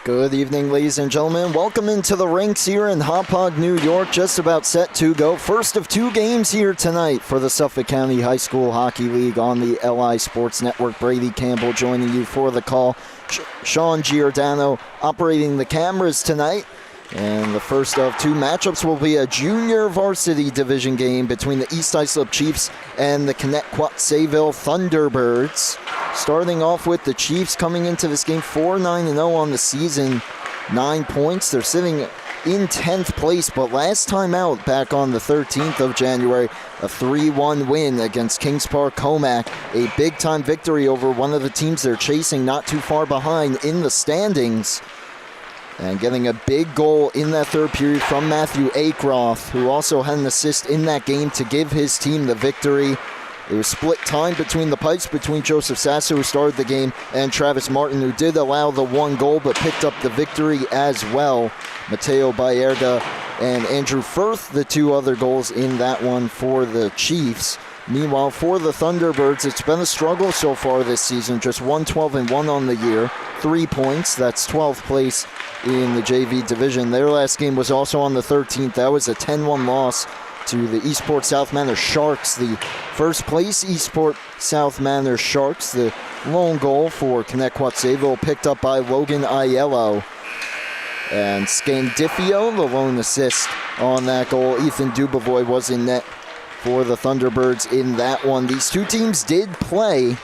Good evening, ladies and gentlemen. Welcome into the rinks here in Hauppauge, New York. Just about set to go. First of two games here tonight for the Suffolk County High School Hockey League on the LI Sports Network. Brady Campbell joining you for the call. Sean Giordano operating the cameras tonight. And the first of two matchups will be a junior varsity division game between the East Islip Chiefs and the Connetquot Sayville Thunderbirds. Starting off with the Chiefs coming into this game 4-9-0 on the season, 9 points. They're sitting in 10th place, but last time out, back on the 13th of January, a 3-1 win against Kings Park Comac, a big-time victory over one of the teams they're chasing not too far behind in the standings. And getting a big goal in that third period from Matthew Akroth, who also had an assist in that game to give his team the victory. It was split time between the pipes between Joseph Sasso, who started the game, and Travis Martin, who did allow the one goal but picked up the victory as well. Mateo Bayerga and Andrew Firth, the two other goals in that one for the Chiefs. Meanwhile, for the Thunderbirds, it's been a struggle so far this season. Just 1-12-1 on the year, 3 points. That's 12th place in the JV division. Their last game was also on the 13th. That was a 10-1 loss to the Eastport South Manor Sharks, the first place Eastport South Manor Sharks. The lone goal for Connetquot Sayville picked up by Logan Aiello. And Scandifio, the lone assist on that goal. Ethan Dubovoy was in net for the Thunderbirds in that one. These two teams did play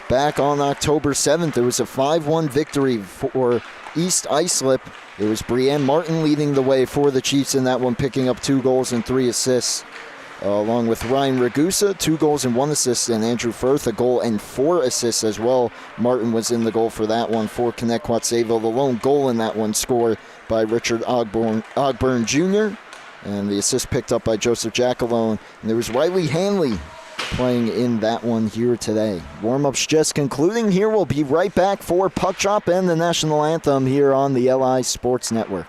back on October 7th. It was a 5-1 victory for East Islip. It was Brienne Martin leading the way for the Chiefs in that one, picking up 2 goals and 3 assists. Along with Ryan Ragusa, 2 goals and 1 assist, and Andrew Firth, a goal and 4 assists as well. Martin was in the goal for that one for Connetquot Sayville. The lone goal in that one scored by Richard Ogburn Jr., and the assist picked up by Joseph Jackalone. And there was Riley Hanley playing in that one here today. Warm-ups just concluding here. We'll be right back for Puck Drop and the National Anthem here on the LI Sports Network.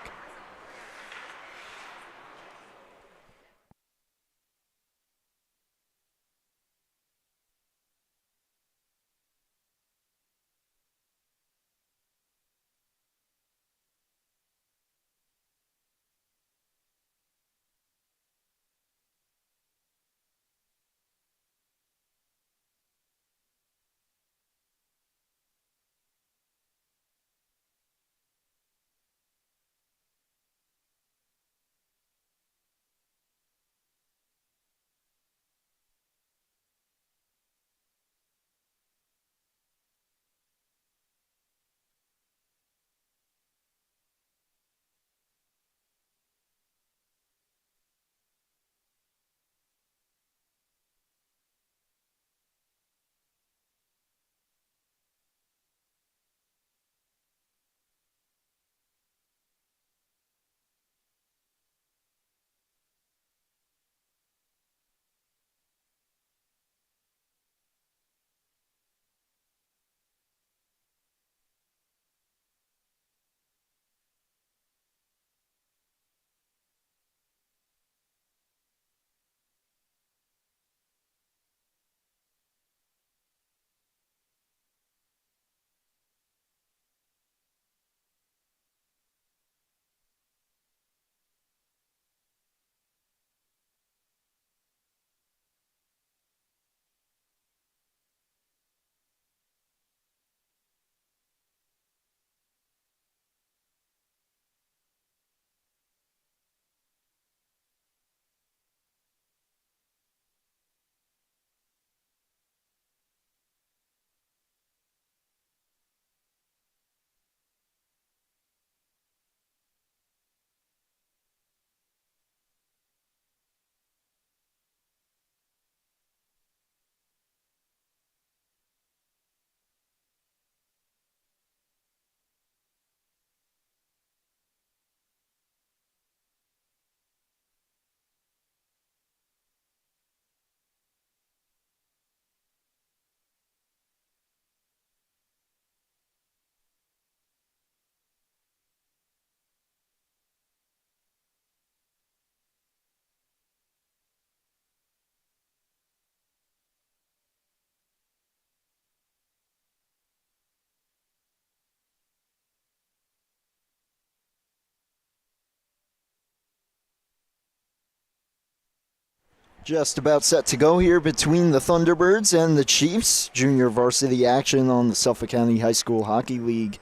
Just about set to go here between the Thunderbirds and the Chiefs. Junior varsity action on the Suffolk County High School Hockey League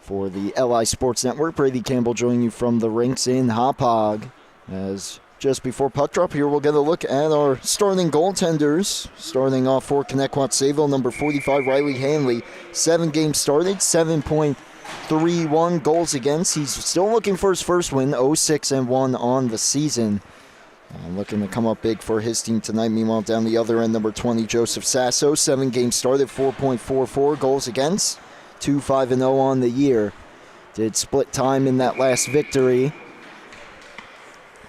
for the LI Sports Network. Brady Campbell joining you from the rinks in Hauppauge. As just before puck drop here, we'll get a look at our starting goaltenders. Starting off for Connetquot Sayville, number 45, Riley Hanley. 7 games started, 7.31 goals against. He's still looking for his first win, 0-6-1 on the season. Looking to come up big for his team tonight. Meanwhile, down the other end, number 20, Joseph Sasso. 7 games started, 4.44 goals against. 2-5-0 on the year. Did split time in that last victory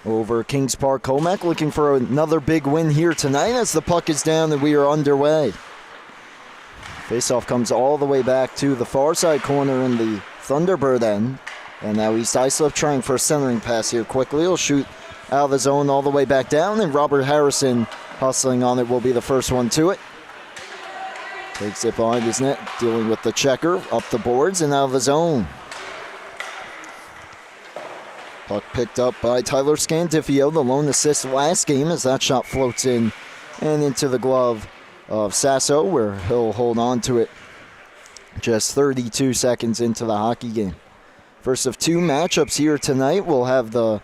over Kings Park Comac. Looking for another big win here tonight as the puck is down and we are underway. Faceoff comes all the way back to the far side corner in the Thunderbird end. And now East Islip trying for a centering pass here quickly. He'll shoot out of the zone all the way back down, and Robert Harrison hustling on it will be the first one to it. Takes it behind his net, dealing with the checker, up the boards and out of the zone. Puck picked up by Tyler Scandifio, the lone assist last game as that shot floats in and into the glove of Sasso, where he'll hold on to it just 32 seconds into the hockey game. First of 2 matchups here tonight. We'll have the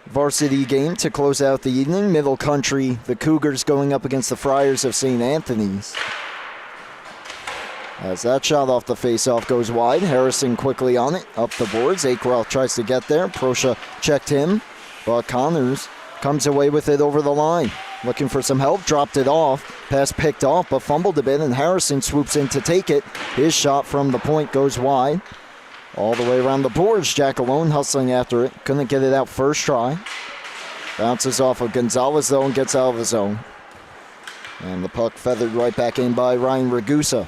varsity game to close out the evening. Middle Country, the Cougars going up against the Friars of St. Anthony's. As that shot off the faceoff goes wide, Harrison quickly on it, up the boards. Akeroth tries to get there. Prosha checked him, but Connors comes away with it over the line. Looking for some help, dropped it off. Pass picked off, but fumbled a bit, and Harrison swoops in to take it. His shot from the point goes wide. All the way around the boards, Jack alone hustling after it. Couldn't get it out first try. Bounces off of Gonzalez, though, and gets out of the zone. And the puck feathered right back in by Ryan Ragusa.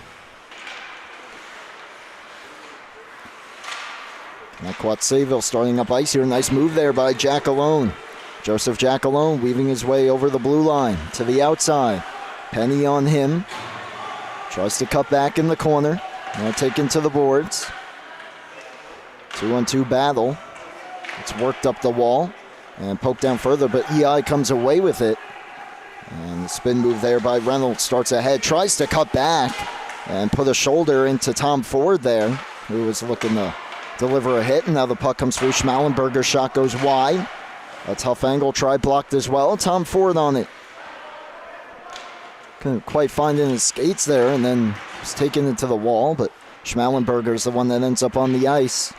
Connetquot Sayville starting up ice here. Nice move there by Jack alone. Joseph Jack alone weaving his way over the blue line to the outside. Penny on him. Tries to cut back in the corner. Now taken to the boards. 2-on-2 battle. It's worked up the wall and poked down further, but EI comes away with it. And the spin move there by Reynolds starts ahead, tries to cut back and put a shoulder into Tom Ford there, who was looking to deliver a hit. And now the puck comes through. Schmallenberger's shot goes wide. A tough angle try blocked as well. Tom Ford on it. Couldn't quite find in his skates there and then was taken into the wall, but Schmallenberger's the one that ends up on the ice.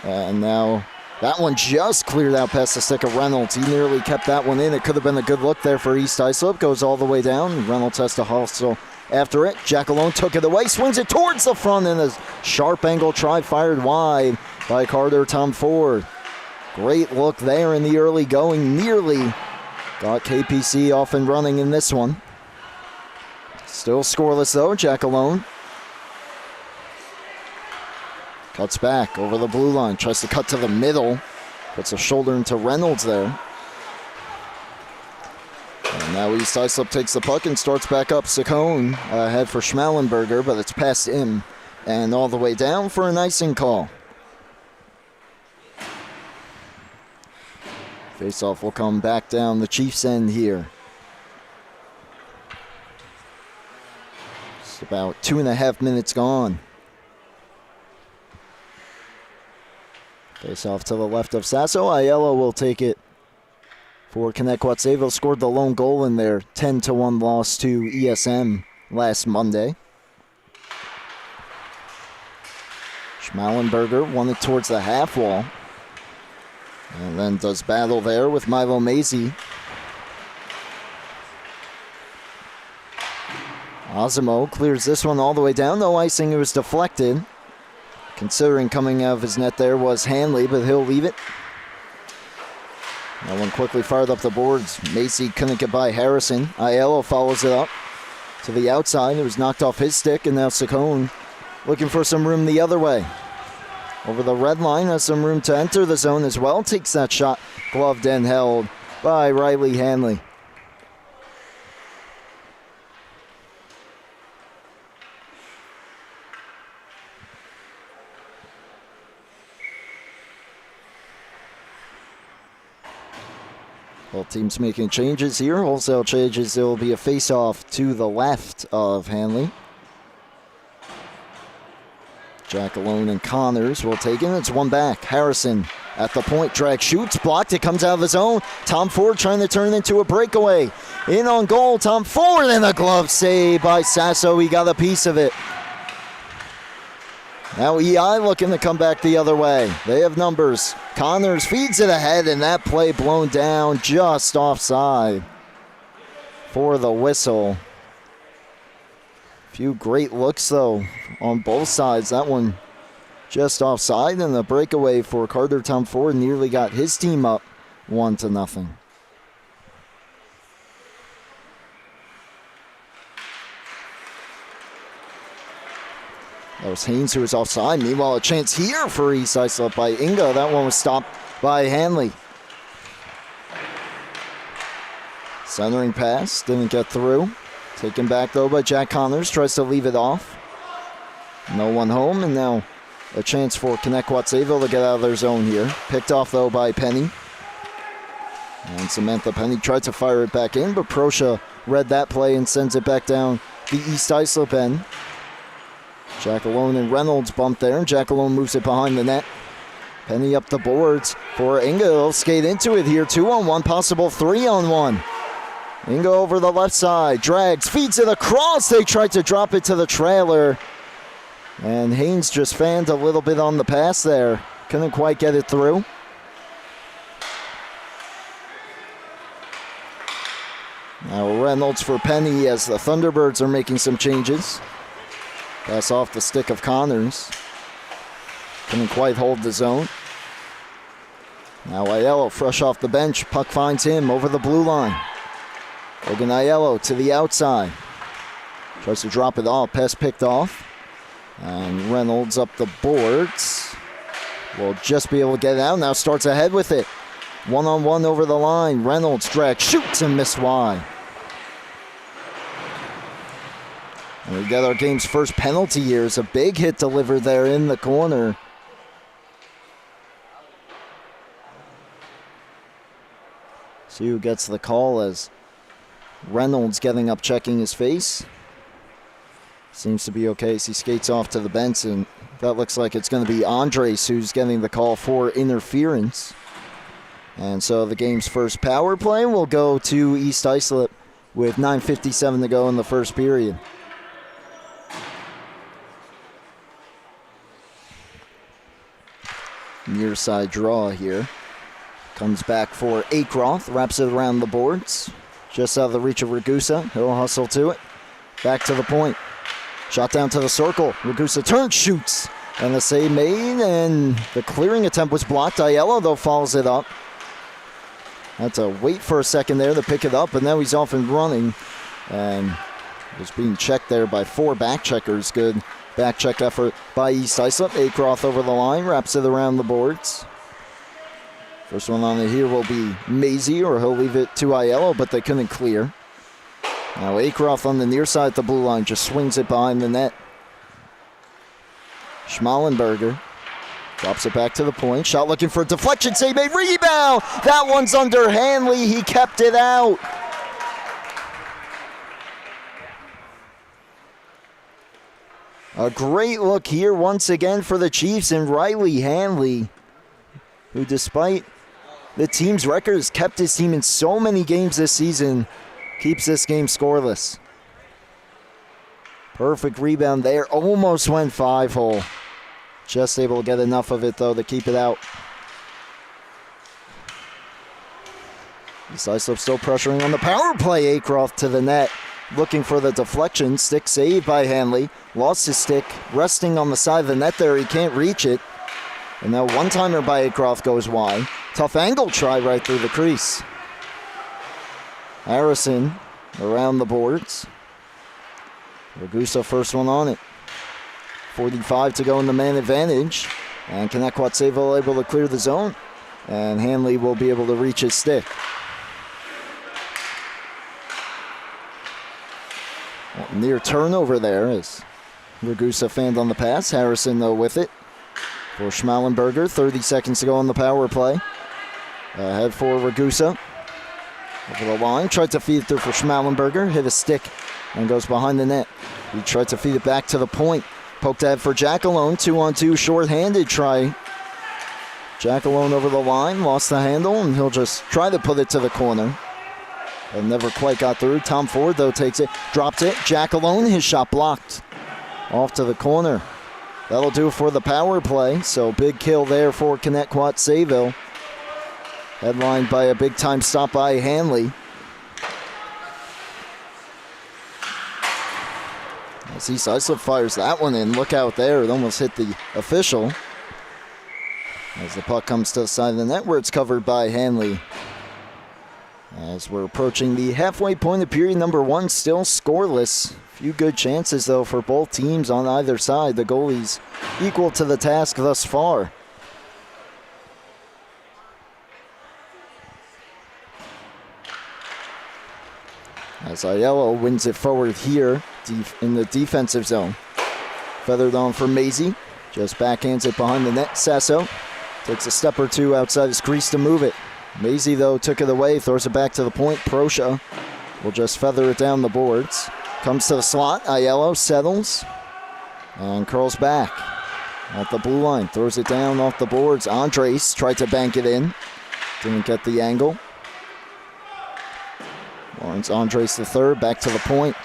And now that one just cleared out past the stick of Reynolds. He nearly kept that one in. It could have been a good look there for East Islip. Goes all the way down. Reynolds has to hustle after it. Jack alone took it away. Swings it towards the front and a sharp angle try fired wide by Carter Tom Ford. Great look there in the early going. Nearly got KPC off and running in this one. Still scoreless though. Jack alone. Cuts back over the blue line. Tries to cut to the middle. Puts a shoulder into Reynolds there. And now East Islip takes the puck and starts back up. Saccone ahead for Schmallenberger, but it's past him and all the way down for an icing call. Faceoff will come back down the Chiefs' end here. It's about 2.5 minutes gone. Face off to the left of Sasso. Aiello will take it for Connetquot. Sayville scored the lone goal in their 10-1 loss to ESM last Monday. Schmallenberger won it towards the half wall. And then does battle there with Milo Mazie. Osimo clears this one all the way down. No icing, it was deflected. Considering coming out of his net there was Hanley, but he'll leave it. That one quickly fired up the boards. Macy couldn't get by Harrison. Aiello follows it up to the outside. It was knocked off his stick, and now Saccone looking for some room the other way. Over the red line, has some room to enter the zone as well. Takes that shot, gloved and held by Riley Hanley. Both teams making changes here. Wholesale changes. There will be a face-off to the left of Hanley. Jackalone and Connors will take it. It's one back. Harrison at the point. Drag shoots. Blocked. It comes out of his own. Tom Ford trying to turn it into a breakaway. In on goal. Tom Ford and a glove save by Sasso. He got a piece of it. Now EI looking to come back the other way. They have numbers. Connors feeds it ahead, and that play blown down just offside for the whistle. Few great looks, though, on both sides. That one just offside, and the breakaway for Carter Tom Ford nearly got his team up 1-0. That was Haynes who was offside. Meanwhile, a chance here for East Islip by Inga. That one was stopped by Hanley. Centering pass, didn't get through. Taken back, though, by Jack Connors. Tries to leave it off. No one home, and now a chance for Connetquot Sayville to get out of their zone here. Picked off, though, by Penny. And Samantha Penny tried to fire it back in, but Proscia read that play and sends it back down the East Islip end. Jackalone and Reynolds bump there, and Jackalone moves it behind the net. Penny up the boards for Inga. He'll skate into it here. 2-on-1, possible 3-on-1. Inga over the left side, drags, feeds it across. They tried to drop it to the trailer. And Haynes just fanned a little bit on the pass there. Couldn't quite get it through. Now Reynolds for Penny as the Thunderbirds are making some changes. Pass off the stick of Connors. Couldn't quite hold the zone. Now Aiello fresh off the bench. Puck finds him over the blue line. Logan Aiello to the outside. Tries to drop it off. Pass picked off. And Reynolds up the boards. Will just be able to get it out. Now starts ahead with it. 1-on-1 over the line. Reynolds drag, shoots and missed wide. And we got our game's first penalty here. It's a big hit delivered there in the corner. See who gets the call as Reynolds getting up, checking his face. Seems to be okay as he skates off to the bench, and that looks like it's going to be Andres who's getting the call for interference. And so the game's first power play will go to East Islip with 9:57 to go in the first period. Near side draw here. Comes back for Akroth, wraps it around the boards. Just out of the reach of Ragusa. He'll hustle to it. Back to the point. Shot down to the circle. Ragusa turns, shoots. And the save made, and the clearing attempt was blocked. Aiello, though, follows it up. Had to wait for a second there to pick it up, and now he's off and running. And was being checked there by 4 back checkers. Good back check effort by East Islip. Akroth over the line, wraps it around the boards. First one on it here will be Maisie, or he'll leave it to Aiello, but they couldn't clear. Now Akroth on the near side of the blue line just swings it behind the net. Schmalenberger drops it back to the point. Shot looking for a deflection, save made, rebound! That one's under Hanley, he kept it out. A great look here once again for the Chiefs and Riley Hanley, who despite the team's record has kept his team in so many games this season, keeps this game scoreless. Perfect rebound there, almost went 5-hole. Just able to get enough of it though to keep it out. East Islip still pressuring on the power play. Akroth to the net, looking for the deflection. Stick saved by Hanley. Lost his stick, resting on the side of the net there. He can't reach it. And now one-timer by Akroth goes wide. Tough angle try right through the crease. Harrison around the boards. Ragusa first one on it. 45 to go in the man advantage. And Connetquot Sayville able to clear the zone. And Hanley will be able to reach his stick. Near turnover there as Ragusa fanned on the pass. Harrison, though, with it for Schmalenberger. 30 seconds to go on the power play. Ahead for Ragusa. Over the line, tried to feed it through for Schmallenberger, hit a stick and goes behind the net. He tried to feed it back to the point. Poked ahead for Jackalone, 2-on-2, short-handed try. Jackalone over the line, lost the handle, and he'll just try to put it to the corner. But never quite got through. Tom Ford, though, takes it, drops it. Jackalone, his shot blocked. Off to the corner. That'll do it for the power play. So big kill there for Connetquot Sayville. Headlined by a big-time stop by Hanley. As East Islip fires that one in. Look out there. It almost hit the official. As the puck comes to the side of the net where it's covered by Hanley. As we're approaching the halfway point of period number 1, still scoreless. Few good chances, though, for both teams on either side. The goalies equal to the task thus far. As Aiello wins it forward here in the defensive zone. Feathered on for Maisie. Just backhands it behind the net. Sasso takes a step or two outside his crease to move it. Maisie, though, took it away, throws it back to the point. Proscia will just feather it down the boards. Comes to the slot. Aiello settles and curls back at the blue line. Throws it down off the boards. Andres tried to bank it in. Didn't get the angle. Lawrence Andres the third, back to the point.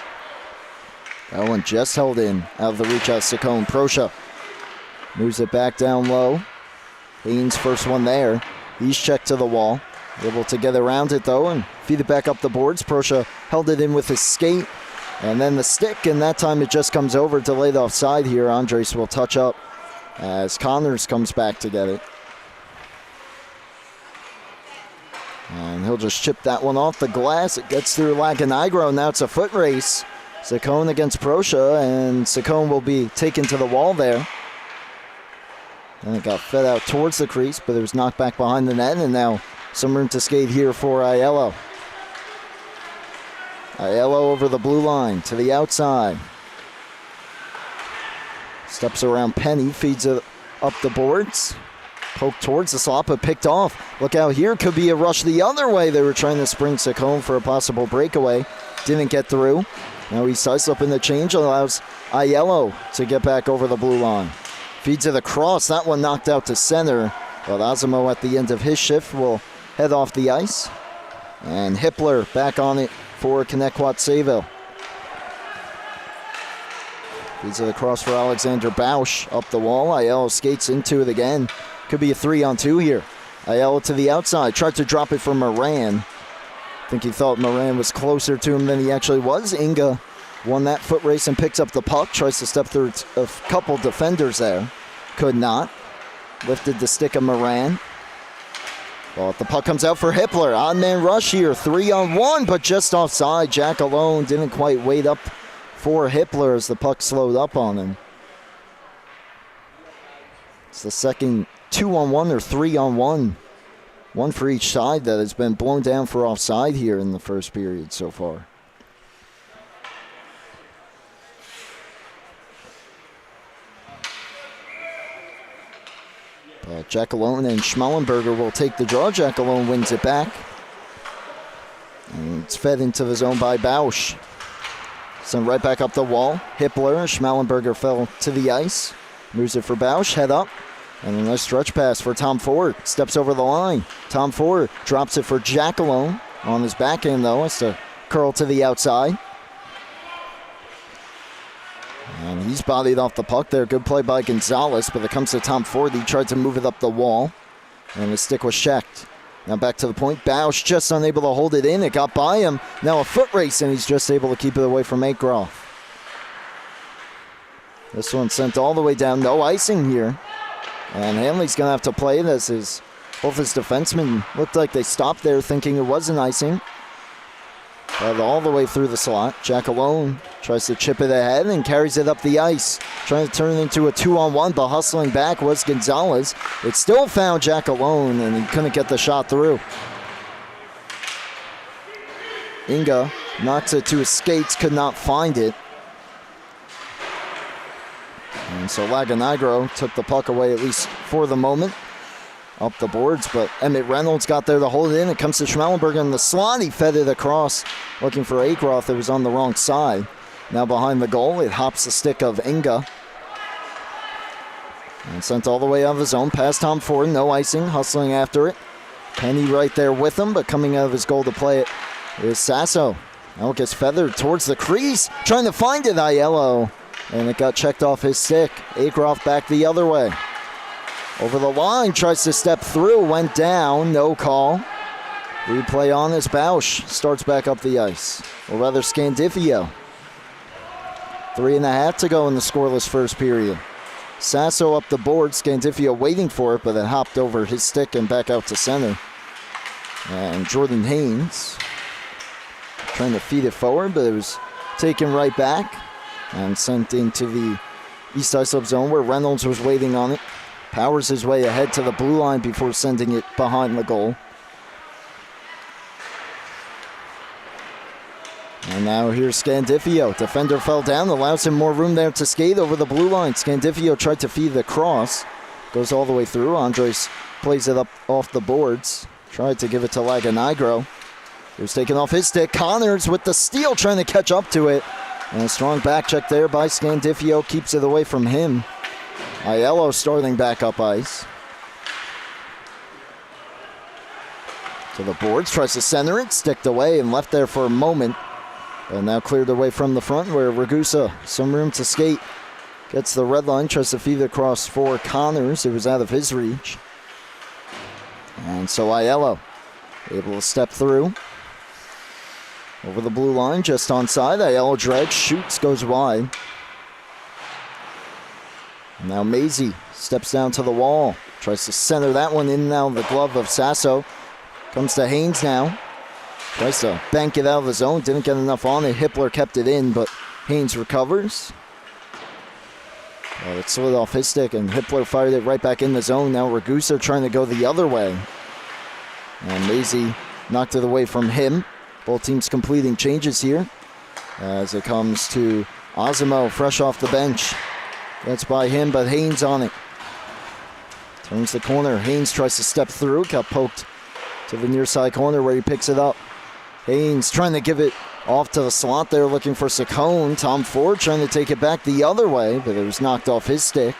That one just held in out of the reach out Saccone. Proscia moves it back down low. Haynes first one there. He's checked to the wall. Able to get around it though and feed it back up the boards. Proscia held it in with his skate and then the stick, and that time it just comes over, delayed offside here. Andres will touch up as Connors comes back to get it. And he'll just chip that one off the glass. It gets through Laganigro. Now it's a foot race. Saccone against Proscia, and Saccone will be taken to the wall there. And it got fed out towards the crease, but it was knocked back behind the net, and now some room to skate here for Aiello. Aiello over the blue line to the outside. Steps around Penny, feeds it up the boards. Poked towards the slot, but picked off. Look out here, could be a rush the other way. They were trying to spring Saccone for a possible breakaway. Didn't get through. Now East Islip in the change, allows Aiello to get back over the blue line. Feeds it across, that one knocked out to center. But Osimo at the end of his shift will head off the ice. And Hippler back on it for Connetquot Sayville. Feeds it across for Alexander Bausch up the wall. Aiello skates into it again. Could be a 3-on-2 here. Aiello to the outside. Tried to drop it for Moran. I think he thought Moran was closer to him than he actually was. Inga won that foot race and picks up the puck. Tries to step through a couple defenders there. Could not. Lifted the stick of Moran. Well, the puck comes out for Hippler. Odd man rush here. 3-on-1, but just offside. Jack alone didn't quite wait up for Hippler as the puck slowed up on him. It's the second 2-on-1 or 3-on-1. One for each side that has been blown down for offside here in the first period so far. But Jackalone and Schmallenberger will take the draw. Jackalone wins it back. And it's fed into the zone by Bausch. Sent right back up the wall. Hippler, Schmallenberger fell to the ice. Moves it for Bausch, head up. And a nice stretch pass for Tom Ford. Steps over the line. Tom Ford drops it for Jackalone. On his backhand, though, has to curl to the outside. And he's bodied off the puck there. Good play by Gonzalez, but it comes to Tom Ford. He tried to move it up the wall, and the stick was checked. Now back to the point. Bausch just unable to hold it in. It got by him. Now a foot race, and he's just able to keep it away from Akeroff. This one sent all the way down. No icing here. And Hanley's going to have to play it as both his defensemen looked like they stopped there thinking it was an icing. But all the way through the slot. Jack alone tries to chip it ahead and carries it up the ice. Trying to turn it into a 2-on-1, but hustling back was Gonzalez. It still found Jack alone, and he couldn't get the shot through. Inga knocks it to his skates, could not find it. And so Laganigro took the puck away, at least for the moment. up the boards, but Emmett Reynolds got there to hold it in. It comes to Schmellenberger, and the slot, he fed it across, looking for Akroth. It was on the wrong side. Now behind the goal, it hops the stick of Inga. And sent all the way out of the zone, past Tom Ford, no icing, hustling after it. Penny right there with him, but coming out of his goal to play it is Sasso. Now it gets feathered towards the crease, trying to find it, Aiello. And it got checked off his stick. Akroth back the other way. Over the line, tries to step through, went down, no call. Replay on as Bausch starts back up the ice. Or rather, Scandifio. 3.5 to go in the scoreless first period. Sasso up the board, Scandifio waiting for it, but it hopped over his stick and back out to center. And Jordan Haynes trying to feed it forward, but it was taken right back and sent into the East Islip zone where Reynolds was waiting on it. Powers his way ahead to the blue line before sending it behind the goal. And now here's Scandifio. Defender fell down, allows him more room there to skate over the blue line. Scandifio tried to feed the cross. Goes all the way through. Andres plays it up off the boards. Tried to give it to Laganigro. It was taken off his stick. Connors with the steal, trying to catch up to it. And a strong back check there by Scandifio keeps it away from him. Aiello starting back up ice. To the boards, tries to center it, sticked away and left there for a moment. And now cleared away from the front where Ragusa, some room to skate. Gets the red line, tries to feed it across for Connors. It was out of his reach. And so Aiello able to step through. Over the blue line, just onside. Aiello dregs, shoots, goes wide. Now Maisie steps down to the wall. Tries to center that one in and out of the glove of Sasso. Comes to Haynes now. Tries to bank it out of the zone. Didn't get enough on it. Hippler kept it in, but Haynes recovers. It slid off his stick, and Hippler fired it right back in the zone. Now Ragusa trying to go the other way. And Maisie knocked it away from him. Both teams completing changes here as it comes to Osimo, fresh off the bench. Gets by him, but Haynes on it. Turns the corner. Haynes tries to step through. Got poked to the near side corner where he picks it up. Haynes trying to give it off to the slot there, looking for Saccone. Tom Ford trying to take it back the other way, but it was knocked off his stick.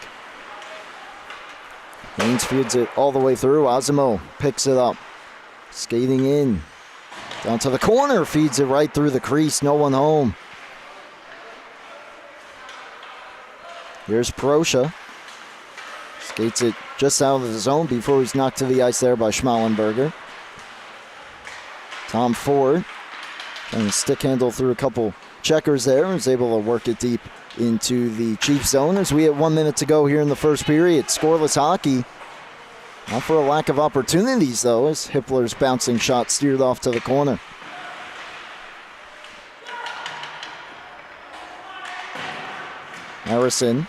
Haynes feeds it all the way through. Osimo picks it up. Skating in. Down to the corner. Feeds it right through the crease. No one home. Here's Proscia. Skates it just out of the zone before he's knocked to the ice there by Schmallenberger. Tom Ford trying to stick handle through a couple checkers there. Was able to work it deep into the Chiefs zone as we have 1 minute to go here in the first period. Scoreless hockey. Not for a lack of opportunities, though, as Hippler's bouncing shot steered off to the corner. Harrison.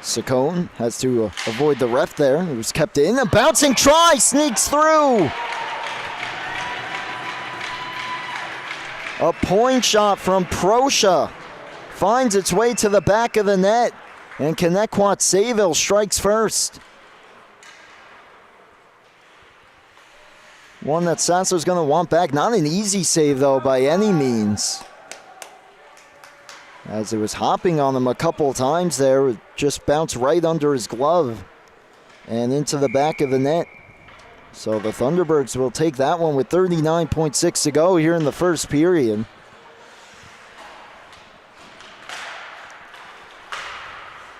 Saccone has to avoid the ref there. It was kept in. A bouncing try sneaks through. A point shot from Proscia finds its way to the back of the net, and Connetquot Sayville strikes first. One that Sasso's going to want back. Not an easy save, though, by any means. As it was hopping on him a couple times there, it just bounced right under his glove and into the back of the net. So the Thunderbirds will take that one with 39.6 to go here in the first period.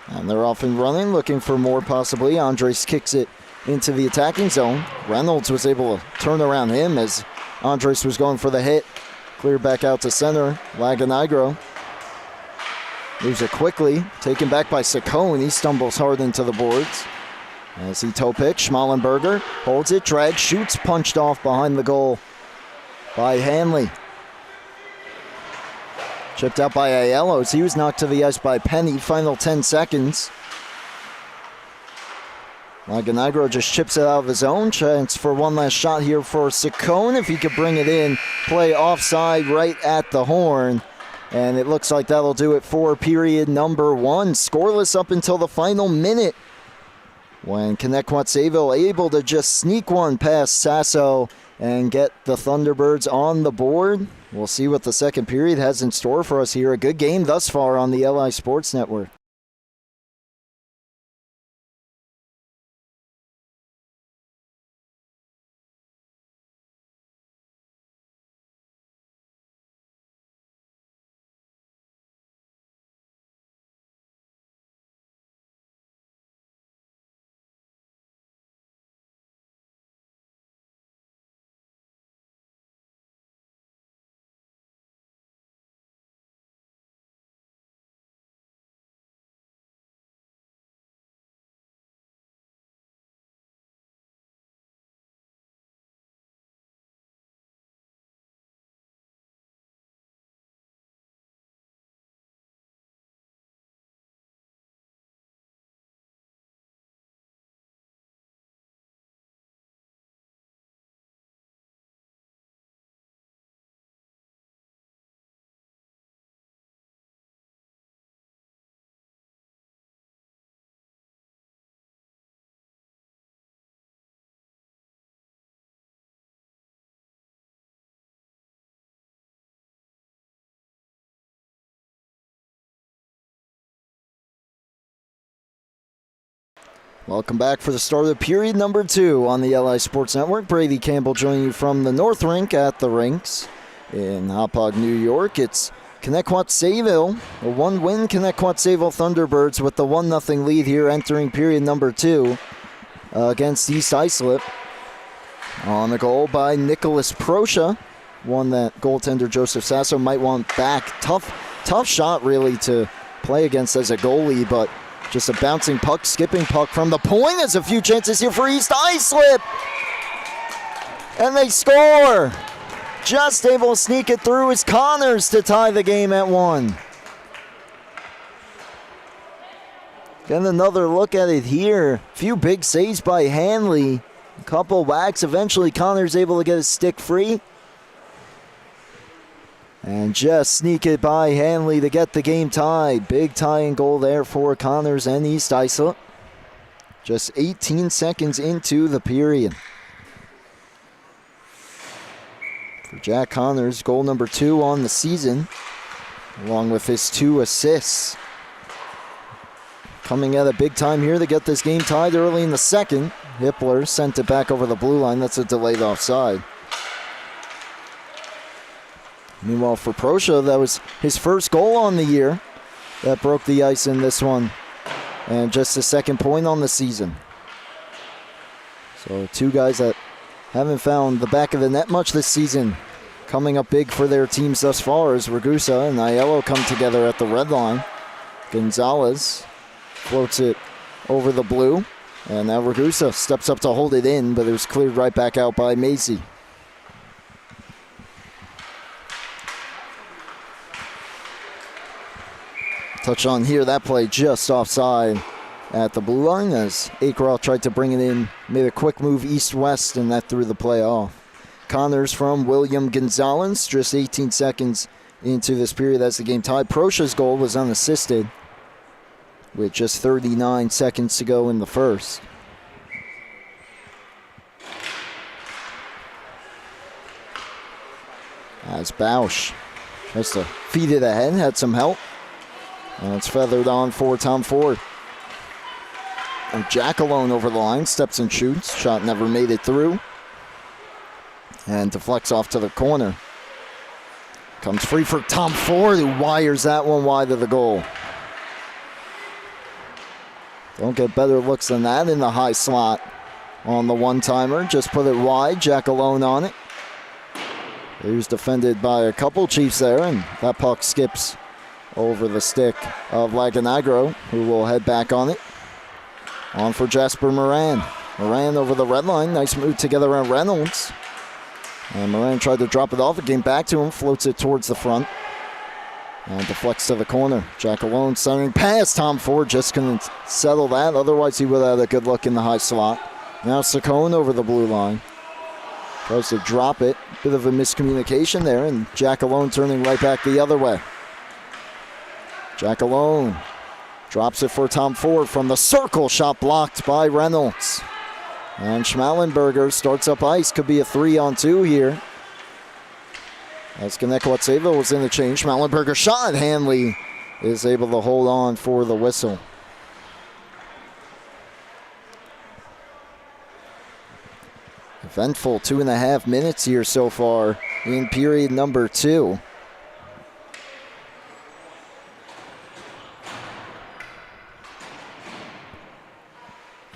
And they're off and running, looking for more possibly. Andres kicks it into the attacking zone. Reynolds was able to turn around him as Andres was going for the hit. Cleared back out to center. Laganigro moves it quickly. Taken back by Saccone. He stumbles hard into the boards. As he toe picks, Schmallenberger holds it, drags, shoots, punched off behind the goal by Hanley. Chipped out by Aiello as he was knocked to the ice by Penny. Final 10 seconds. Laganigro just chips it out of his own. Chance for one last shot here for Saccone. If he could bring it in, play offside right at the horn. And it looks like that'll do it for period number one. Scoreless up until the final minute. when Connetquot Sayville able to just sneak one past Sasso and get the Thunderbirds on the board. We'll see what the second period has in store for us here. A good game thus far on the LI Sports Network. Welcome back for the start of period number 2 on the LI Sports Network. Brady Campbell joining you from the North Rink at the Rinks in Hauppauge, New York. It's Connetquot Sayville, a 1-win Connetquot Sayville Thunderbirds with the 1-0 lead here entering period number 2 against East Islip. On the goal by Nicholas Proscia, one that goaltender Joseph Sasso might want back. Tough shot really to play against as a goalie, but just a bouncing puck, skipping puck from the point. There's a few chances here for East Islip. And they score. Just able to sneak it through is Connors to tie the game at 1. Getting another look at it here. A few big saves by Hanley. A couple whacks. Eventually Connors able to get his stick free. And just sneak it by Hanley to get the game tied. Big tying goal there for Connors and East Islip. Just 18 seconds into the period. For Jack Connors, goal number 2 on the season, along with his 2 assists. Coming at a big time here to get this game tied early in the second. Hippler sent it back over the blue line. That's a delayed offside. Meanwhile, for Proscia, that was his first goal on the year. That broke the ice in this one. And just his second point on the season. So 2 guys that haven't found the back of the net much this season. Coming up big for their teams thus far as Ragusa and Aiello come together at the red line. Gonzalez floats it over the blue. And now Ragusa steps up to hold it in, but it was cleared right back out by Macy. Touch on here, that play just offside at the blue line as Akeroth tried to bring it in, made a quick move east-west, and that threw the play off. Connors from William Gonzalez, just 18 seconds into this period as the game tied. Proscia's goal was unassisted with just 39 seconds to go in the first. As Bausch tries to feed it ahead, had some help. And it's feathered on for Tom Ford. And Jack alone over the line, steps and shoots. Shot never made it through. And deflects off to the corner. Comes free for Tom Ford, who wires that one wide of the goal. Don't get better looks than that in the high slot on the one-timer. Just put it wide, Jack alone on it. He was defended by a couple Chiefs there, and that puck skips over the stick of Laganagro, who will head back on it. On for Jasper Moran. Moran over the red line. Nice move together around Reynolds. And Moran tried to drop it off. It came back to him. Floats it towards the front. And deflects to the corner. Jack alone centering past Tom Ford. Just couldn't settle that. Otherwise, he would have had a good look in the high slot. Now Saccone over the blue line. Tries to drop it. Bit of a miscommunication there. And Jack alone turning right back the other way. Jack alone Drops it for Tom Ford from the circle. Shot blocked by Reynolds. And Schmallenberger starts up ice. Could be a 3-on-2 here. As Connetquot Sayville was in the change. Schmallenberger shot. Hanley is able to hold on for the whistle. Eventful 2.5 minutes here so far in period number 2.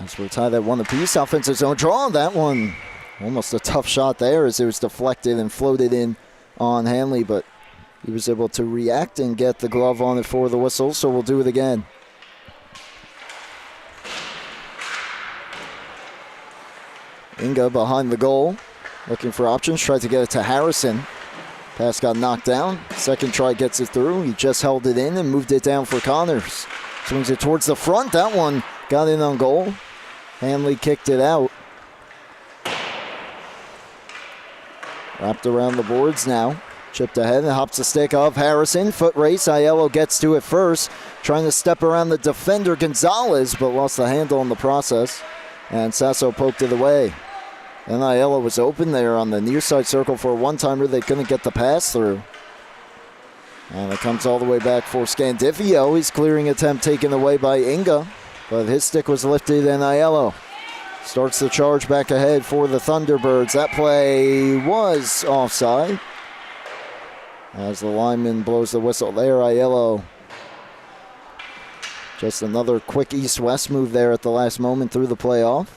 As we're tied at 1 apiece, offensive zone draw. That one, almost a tough shot there as it was deflected and floated in on Hanley, but he was able to react and get the glove on it for the whistle, so we'll do it again. Inga behind the goal, looking for options, tried to get it to Harrison. Pass got knocked down. Second try gets it through. He just held it in and moved it down for Connors. Swings it towards the front. That one got in on goal. Hanley kicked it out. Wrapped around the boards now. Chipped ahead and hops the stick of Harrison. Foot race. Aiello gets to it first. Trying to step around the defender Gonzalez, but lost the handle in the process. And Sasso poked it away. And Aiello was open there on the near side circle for a one-timer. They couldn't get the pass through. And it comes all the way back for Scandifio. His clearing attempt taken away by Inga. But his stick was lifted, and Aiello starts the charge back ahead for the Thunderbirds. That play was offside. As the lineman blows the whistle there, Aiello. Just another quick east-west move there at the last moment through the playoff.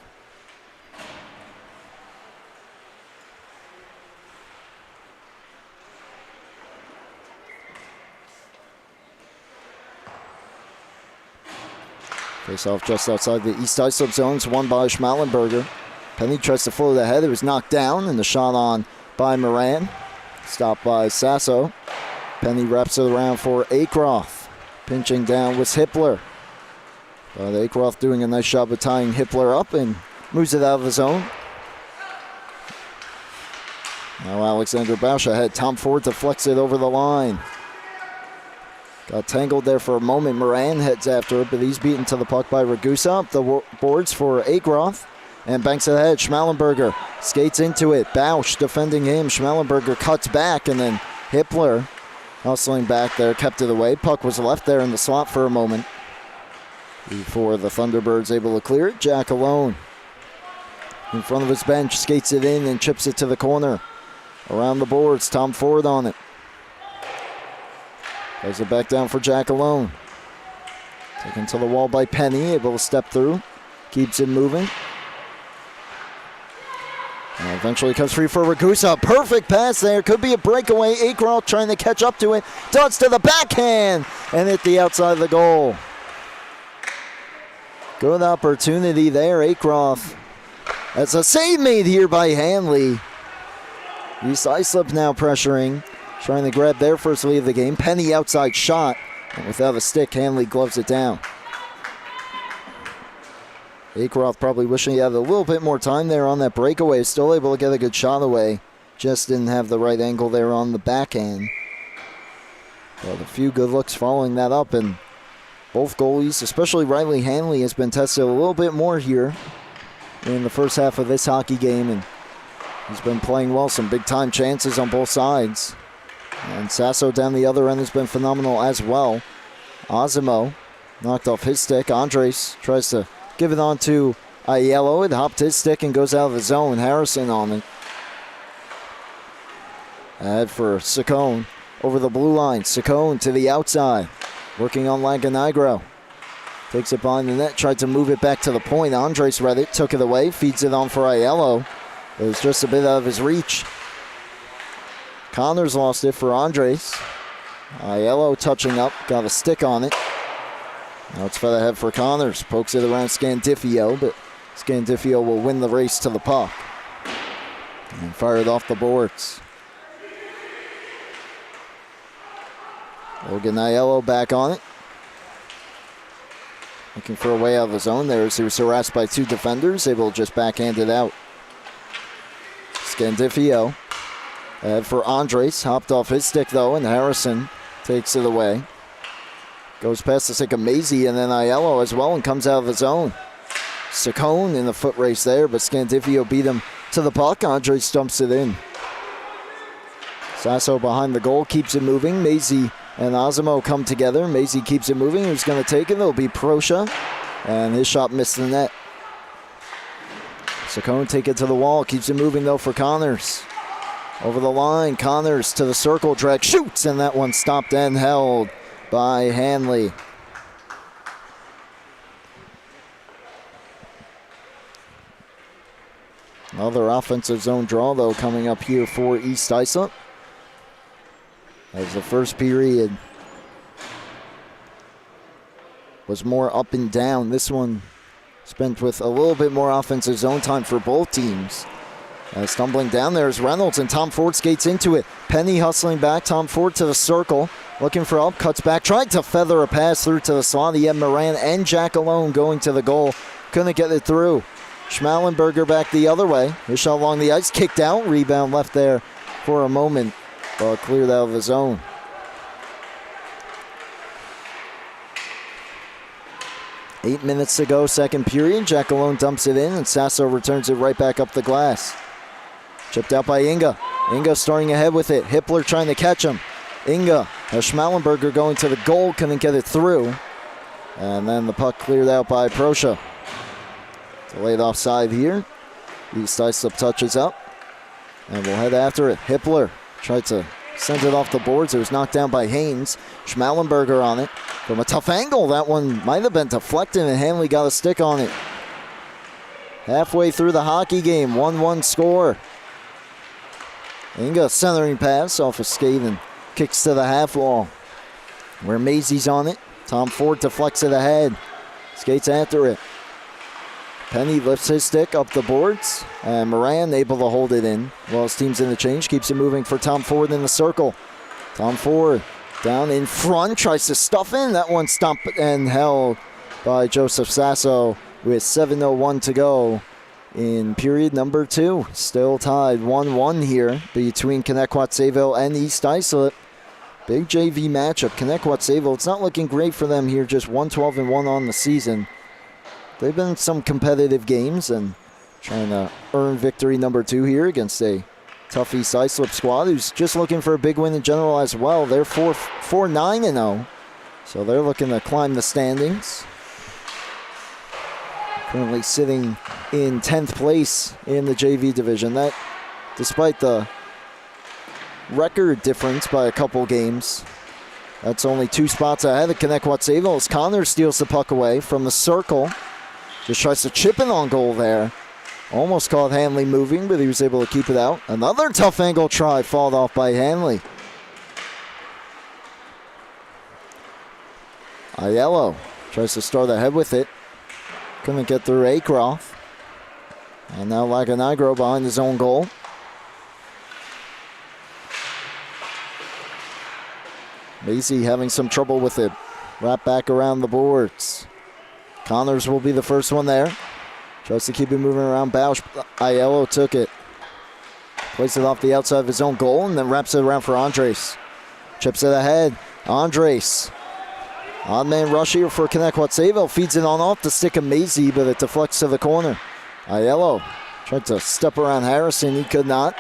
Face off just outside the east Islip zones, won by Schmallenberger. Penny tries to float ahead. It was knocked down, and the shot on by Moran. Stopped by Sasso. Penny wraps it around for Akroth. Pinching down was Hippler. But Akroth doing a nice job of tying Hippler up and moves it out of the zone. Now Alexander Bausch ahead. Tom Ford deflects it over the line. Got tangled there for a moment. Moran heads after it, but he's beaten to the puck by Ragusa. Up the boards for Akroth. And banks it ahead. Schmallenberger skates into it. Bausch defending him. Schmallenberger cuts back, and then Hippler hustling back there, kept it away. Puck was left there in the slot for a moment before the Thunderbirds able to clear it. Jack alone in front of his bench, skates it in and chips it to the corner. Around the boards, Tom Ford on it. Plays it back down for Jack alone. Taken to the wall by Penny, able to step through. Keeps it moving. And eventually comes free for Ragusa. Perfect pass there. Could be a breakaway. Akroth trying to catch up to it. Darts to the backhand and hit the outside of the goal. Good opportunity there. Akroth. That's a save made here by Hanley. East Islip now pressuring. Trying to grab their first lead of the game. Penny outside shot. And without a stick, Hanley gloves it down. Akroth probably wishing he had a little bit more time there on that breakaway. Still able to get a good shot away. Just didn't have the right angle there on the backhand. But a few good looks following that up. And both goalies, especially Riley Hanley, has been tested a little bit more here in the first half of this hockey game. And he's been playing well. Some big-time chances on both sides. And Sasso down the other end has been phenomenal as well. Osimo knocked off his stick. Andres tries to give it on to Aiello. It hopped his stick and goes out of the zone. Harrison on it. Ahead for Saccone over the blue line. Saccone to the outside. Working on Laganigro. Takes it behind the net. Tried to move it back to the point. Andres read it. Took it away. Feeds it on for Aiello. It was just a bit out of his reach. Connors lost it for Andres. Aiello touching up. Got a stick on it. Now it's fed ahead for Connors. Pokes it around Scandifio, but Scandifio will win the race to the puck. And fire it off the boards. Logan Aiello back on it. Looking for a way out of the zone there as he was harassed by two defenders. Able to just backhand it out. Scandifio ahead for Andres. Hopped off his stick though, and Harrison takes it away. Goes past the stick of Maisie and then Aiello as well and comes out of the zone. Saccone in the foot race there, but Scandivio beat him to the puck. Andre stumps it in. Sasso behind the goal, keeps it moving. Maisie and Osimo come together. Maisie keeps it moving. Who's going to take it? It'll be Proscia, and his shot missed the net. Saccone take it to the wall, keeps it moving though for Connors. Over the line, Connors to the circle, drag, shoots, and that one stopped and held by Hanley. Another offensive zone draw, though, coming up here for East Islip. As the first period was more up and down. This one spent with a little bit more offensive zone time for both teams. Stumbling down there is Reynolds, and Tom Ford skates into it. Penny hustling back, Tom Ford to the circle, looking for help, cuts back, tried to feather a pass through to the slot. He had Moran and Jack alone going to the goal. Couldn't get it through. Schmallenberger back the other way. His shot along the ice, kicked out. Rebound left there for a moment, but cleared out of the zone. Eight minutes to go, second period. Jack alone dumps it in, and Sasso returns it right back up the glass. Chipped out by Inga. Inga starting ahead with it. Hippler trying to catch him. Inga has Schmallenberger going to the goal, couldn't get it through. And then the puck cleared out by Proscia. Delayed offside here. East Islip touches up, and we'll head after it. Hippler tried to send it off the boards. It was knocked down by Haynes. Schmallenberger on it from a tough angle. That one might have been deflected, and Hanley got a stick on it. Halfway through the hockey game, 1-1 score. Inga centering pass off a skate and kicks to the half wall, where Maisie's on it. Tom Ford deflects it ahead. Skates after it. Penny lifts his stick up the boards, and Moran able to hold it in while his team's in the change. Keeps it moving for Tom Ford in the circle. Tom Ford down in front, tries to stuff in. That one stopped and held by Joseph Sasso with 7:01 to go in period number 2. Still tied 1-1 here between Connetquot Sayville and East Islip. Big JV matchup. Connetquot Sayville, it's not looking great for them here, just 1-12-1 on the season. They've been in some competitive games and trying to earn victory number 2 here against a tough East Islip squad who's just looking for a big win in general as well. They're 4-9-0, so they're looking to climb the standings. Currently sitting in 10th place in the JV division. That, despite the record difference by a couple games, that's only 2 spots ahead of Connetquot Sayville as Connor steals the puck away from the circle. Just tries to chip in on goal there. Almost caught Hanley moving, but he was able to keep it out. Another tough angle try, fought off by Hanley. Aiello tries to start ahead with it. Couldn't get through Acroft. And now Laganagro behind his own goal. Maisie having some trouble with it. Wrap back around the boards. Connors will be the first one there. Tries to keep it moving around Bausch. Aiello took it. Plays it off the outside of his own goal and then wraps it around for Andres. Chips it ahead. Andres. Odd man rush here for Connetquot Sayville. Feeds it on off the stick of Maisie, but it deflects to the corner. Aiello tried to step around Harrison. He could not.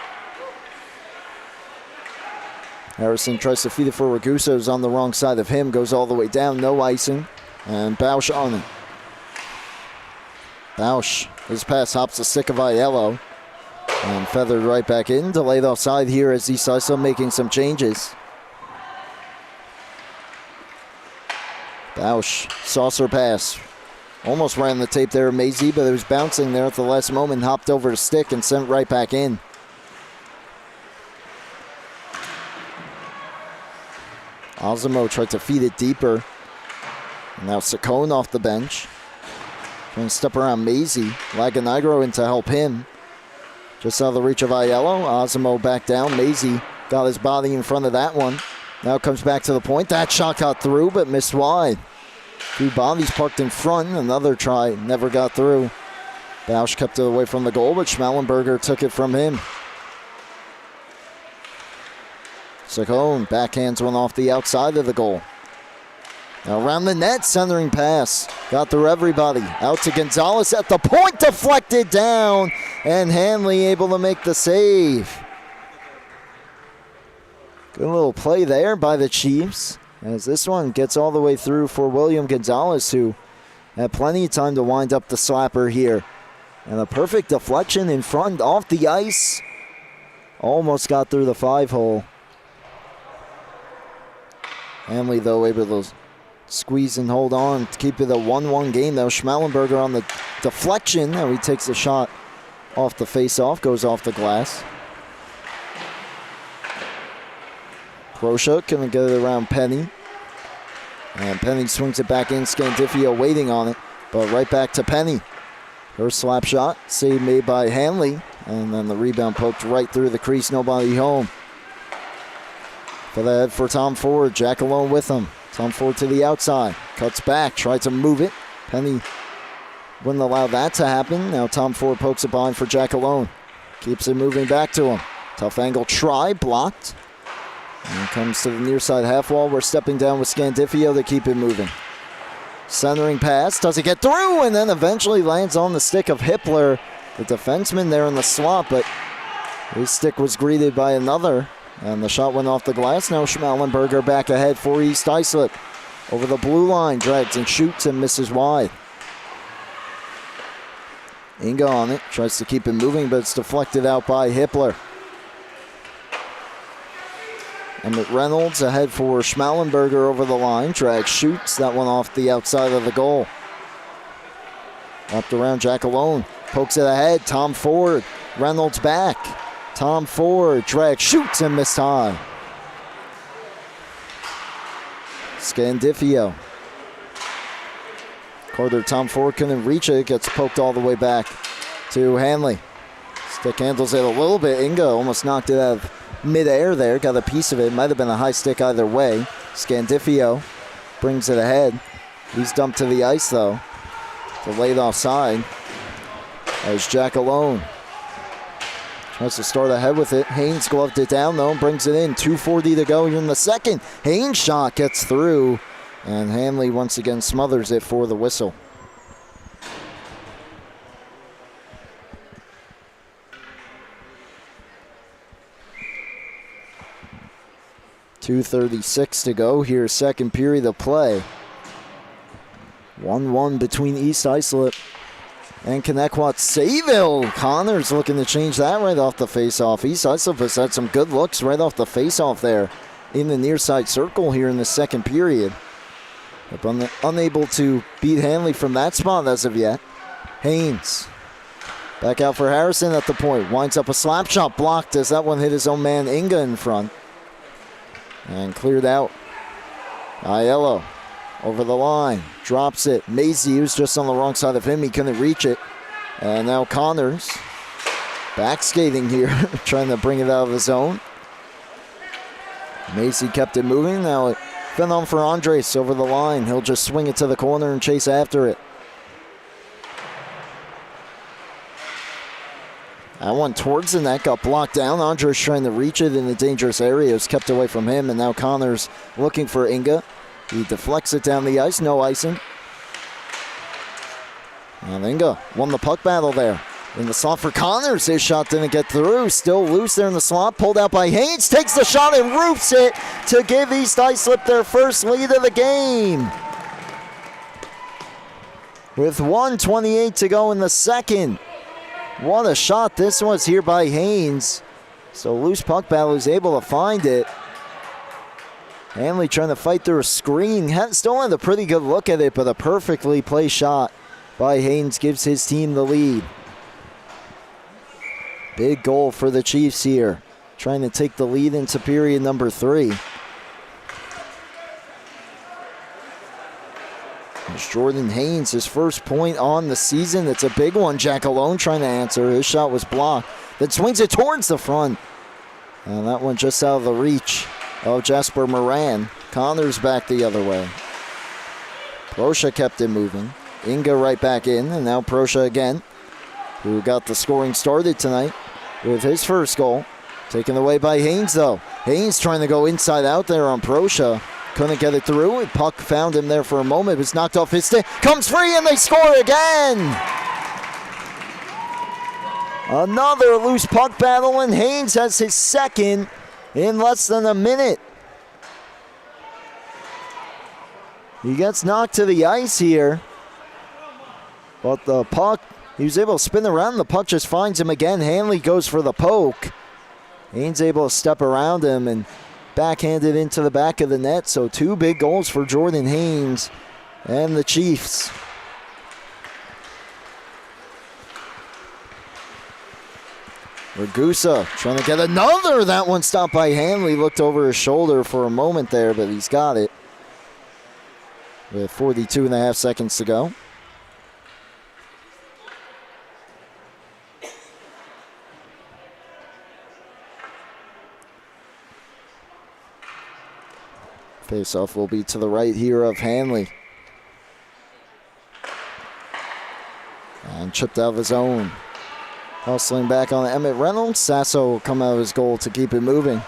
Harrison tries to feed it for Ragusa, who's on the wrong side of him. Goes all the way down. No icing. And Bausch on it. Bausch, his pass hops the stick of Aiello and feathered right back in. Delayed offside here as East Islip making some changes. Bausch, saucer pass. Almost ran the tape there, Maisie, but it was bouncing there at the last moment. Hopped over the stick and sent right back in. Osimo tried to feed it deeper. And now Saccone off the bench. Trying to step around Maisie. Laganagro in to help him. Just out of the reach of Aiello. Osimo back down. Maisie got his body in front of that one. Now comes back to the point. That shot got through, but missed wide. 2 bodies parked in front. Another try. Never got through. Bausch kept it away from the goal, but Schmallenberger took it from him. Saccone backhands one off the outside of the goal. Around the net, centering pass. Got through everybody. Out to Gonzalez at the point, deflected down. And Hanley able to make the save. Good little play there by the Chiefs. As this one gets all the way through for William Gonzalez, who had plenty of time to wind up the slapper here. And a perfect deflection in front off the ice. Almost got through the 5-hole. Hanley, though, able to squeeze and hold on to keep it a 1-1 game, though. Schmallenberger on the deflection. Now he takes a shot off the face-off, goes off the glass. Proscia gonna get it around Penny. And Penny swings it back in. Scandifio waiting on it, but right back to Penny. Her slap shot, save made by Hanley. And then the rebound poked right through the crease, nobody home. For the head for Tom Ford, Jack alone with him. Tom Ford to the outside, cuts back, tried to move it. Penny wouldn't allow that to happen. Now Tom Ford pokes it behind for Jack alone. Keeps it moving back to him. Tough angle try, blocked. And comes to the near side half wall. We're stepping down with Scandifio to keep it moving. Centering pass, doesn't get through, and then eventually lands on the stick of Hippler, the defenseman there in the slot, but his stick was greeted by another, and the shot went off the glass. Now Schmallenberger back ahead for East Islip. Over the blue line, drags and shoots and misses wide. Inga on it, tries to keep it moving, but it's deflected out by Hippler. Emmett Reynolds ahead for Schmallenberger over the line. Drag shoots. That one off the outside of the goal. Wrapped around Jack alone. Pokes it ahead. Tom Ford. Reynolds back. Tom Ford. Drag shoots and missed high. Scandifio. Carter Tom Ford couldn't reach it. Gets poked all the way back to Hanley. Stick handles it a little bit. Inga almost knocked it out of mid-air there, got a piece of it. Might have been a high stick either way. Scandifio brings it ahead. He's dumped to the ice, though. Delayed offside. As Jack alone tries to start ahead with it. Haynes gloved it down, though, and brings it in. 2:40 to go here in the second. Haynes' shot gets through, and Hanley once again smothers it for the whistle. .236 to go here, second period of play. 1-1 between East Islip and Connetquot. Sayville. Connors looking to change that right off the face-off. East Islip has had some good looks right off the face-off there in the near side circle here in the second period. But unable to beat Hanley from that spot as of yet. Haynes. Back out for Harrison at the point. Winds up a slap shot, blocked as that one hit his own man Inga in front. And cleared out. Aiello over the line. Drops it. Maisie was just on the wrong side of him. He couldn't reach it. And now Connors back skating here. Trying to bring it out of the zone. Maisie kept it moving. Now it fell on for Andres over the line. He'll just swing it to the corner and chase after it. That one towards the net got blocked down. Andres trying to reach it in the dangerous area. It was kept away from him, and now Connors looking for Inga. He deflects it down the ice, no icing. And Inga won the puck battle there. In the slot for Connors, his shot didn't get through. Still loose there in the slot, pulled out by Haynes. Takes the shot and roofs it to give East Islip their first lead of the game. With 1:28 to go in the second. What a shot this was here by Haynes. So loose puck battle is able to find it. Hanley trying to fight through a screen. Still had a pretty good look at it, but a perfectly placed shot by Haynes gives his team the lead. Big goal for the Chiefs here. Trying to take the lead into period number 3. It's Jordan Haynes, his first point on the season. It's a big one. Jack alone trying to answer. His shot was blocked. Then swings it towards the front. And that one just out of the reach of Jasper Moran. Connors back the other way. Proscia kept it moving. Inga right back in. And now Proscia again, who got the scoring started tonight with his first goal. Taken away by Haynes, though. Haynes trying to go inside out there on Proscia. couldn't get it through. Puck found him there for a moment. It was knocked off his stick. Comes free and they score again. Another loose puck battle, and Haynes has his second in less than a minute. He gets knocked to the ice here. But the puck, he was able to spin around. The puck just finds him again. Hanley goes for the poke. Haynes able to step around him and backhand it into the back of the net. So 2 big goals for Jordan Haynes and the Chiefs. Ragusa trying to get another. That one stopped by Hanley. Looked over his shoulder for a moment there, but he's got it. With 42.5 seconds to go. Faceoff will be to the right here of Hanley. And chipped out of his own. Hustling back on Emmett Reynolds. Sasso will come out of his goal to keep it moving.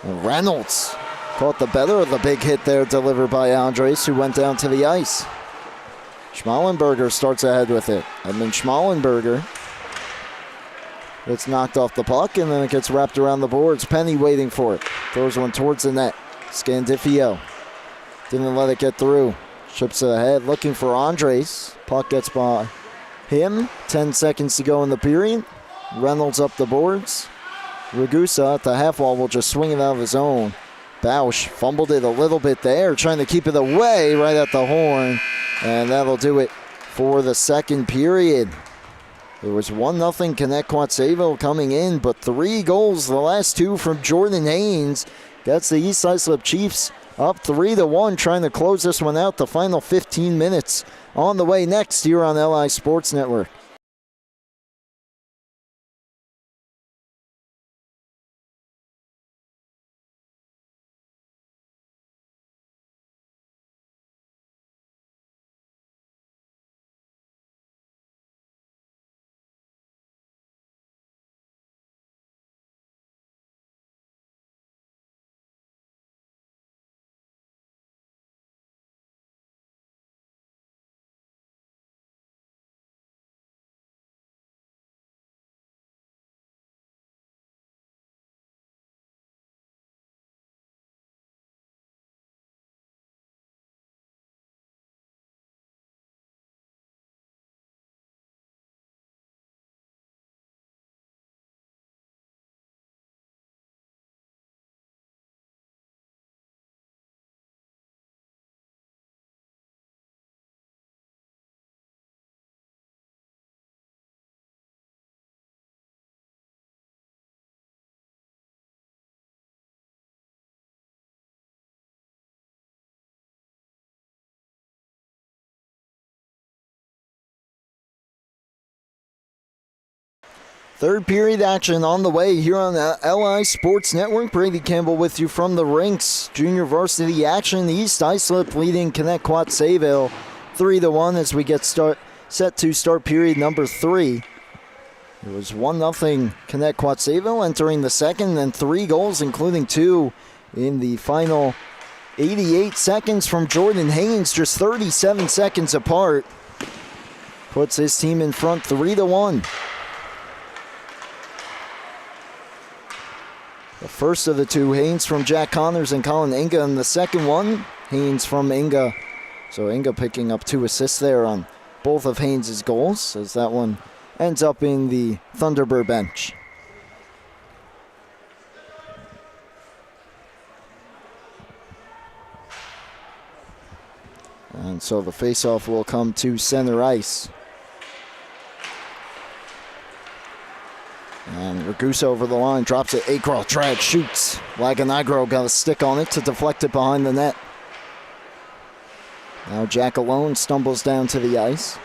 And Reynolds caught the better of the big hit there delivered by Andres, who went down to the ice. Schmallenberger starts ahead with it. Edmund Schmallenberger gets knocked off the puck, and then it gets wrapped around the boards. Penny waiting for it. Throws one towards the net. Scandifio didn't let it get through. Chips it ahead, looking for Andres. Puck gets by him. 10 seconds to go in the period. Reynolds up the boards. Ragusa at the half wall will just swing it out of his own. Bausch fumbled it a little bit there, trying to keep it away right at the horn. And that'll do it for the second period. There was 1-0 Connetquot Sayville coming in, but 3 goals, the last 2 from Jordan Haynes. Gets the East Islip Chiefs up 3-1, trying to close this one out. The final 15 minutes on the way next here on LI Sports Network. Third period action on the way here on the LI Sports Network. Brady Campbell with you from the rinks. Junior varsity action. East Islip leading Connetquot Sayville 3-1 as we get set to start period number 3. It was 1-0 Connetquot Sayville entering the second, and 3 goals, including 2 in the final 88 seconds from Jordan Haynes, just 37 seconds apart. Puts his team in front 3-1. The first of the 2, Haynes from Jack Connors and Colin Inga, and the second one, Haynes from Inga. So Inga picking up 2 assists there on both of Haynes' goals, as that one ends up in the Thunderbird bench. And so the faceoff will come to center ice. And Ragusa over the line, drops it. Across drag, shoots. Laganagro got a stick on it to deflect it behind the net. Now Jack alone stumbles down to the ice.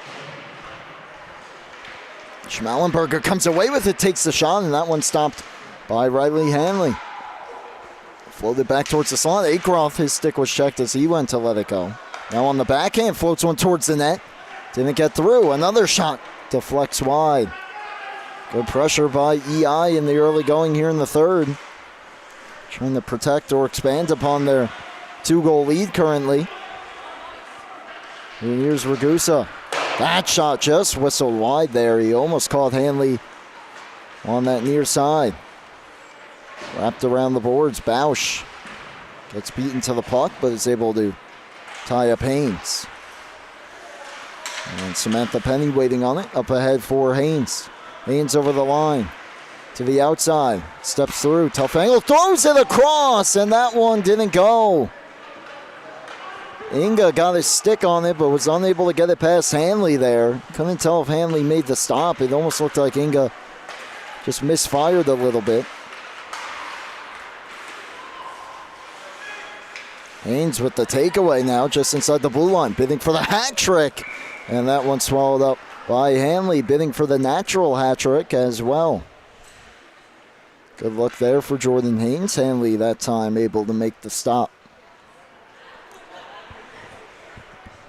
Schmallenberger comes away with it, takes the shot, and that one stopped by Riley Hanley. Floated back towards the slot. Akroth, his stick was checked as he went to let it go. Now on the backhand, floats one towards the net. Didn't get through. Another shot deflects wide. Good pressure by EI in the early going here in the third. Trying to protect or expand upon their 2-goal lead currently. And here's Ragusa. That shot just whistled wide there. He almost caught Hanley on that near side. Wrapped around the boards. Bausch gets beaten to the puck, but is able to tie up Haynes. And Samantha Penny waiting on it. Up ahead for Haynes. Haynes over the line. To the outside. Steps through. Tough angle. Throws it across. And that one didn't go. Inga got his stick on it, but was unable to get it past Hanley there. Couldn't tell if Hanley made the stop. It almost looked like Inga just misfired a little bit. Haynes with the takeaway now, just inside the blue line, bidding for the hat trick. And that one swallowed up by Hanley, bidding for the natural hat trick as well. Good luck there for Jordan Haynes. Hanley that time able to make the stop.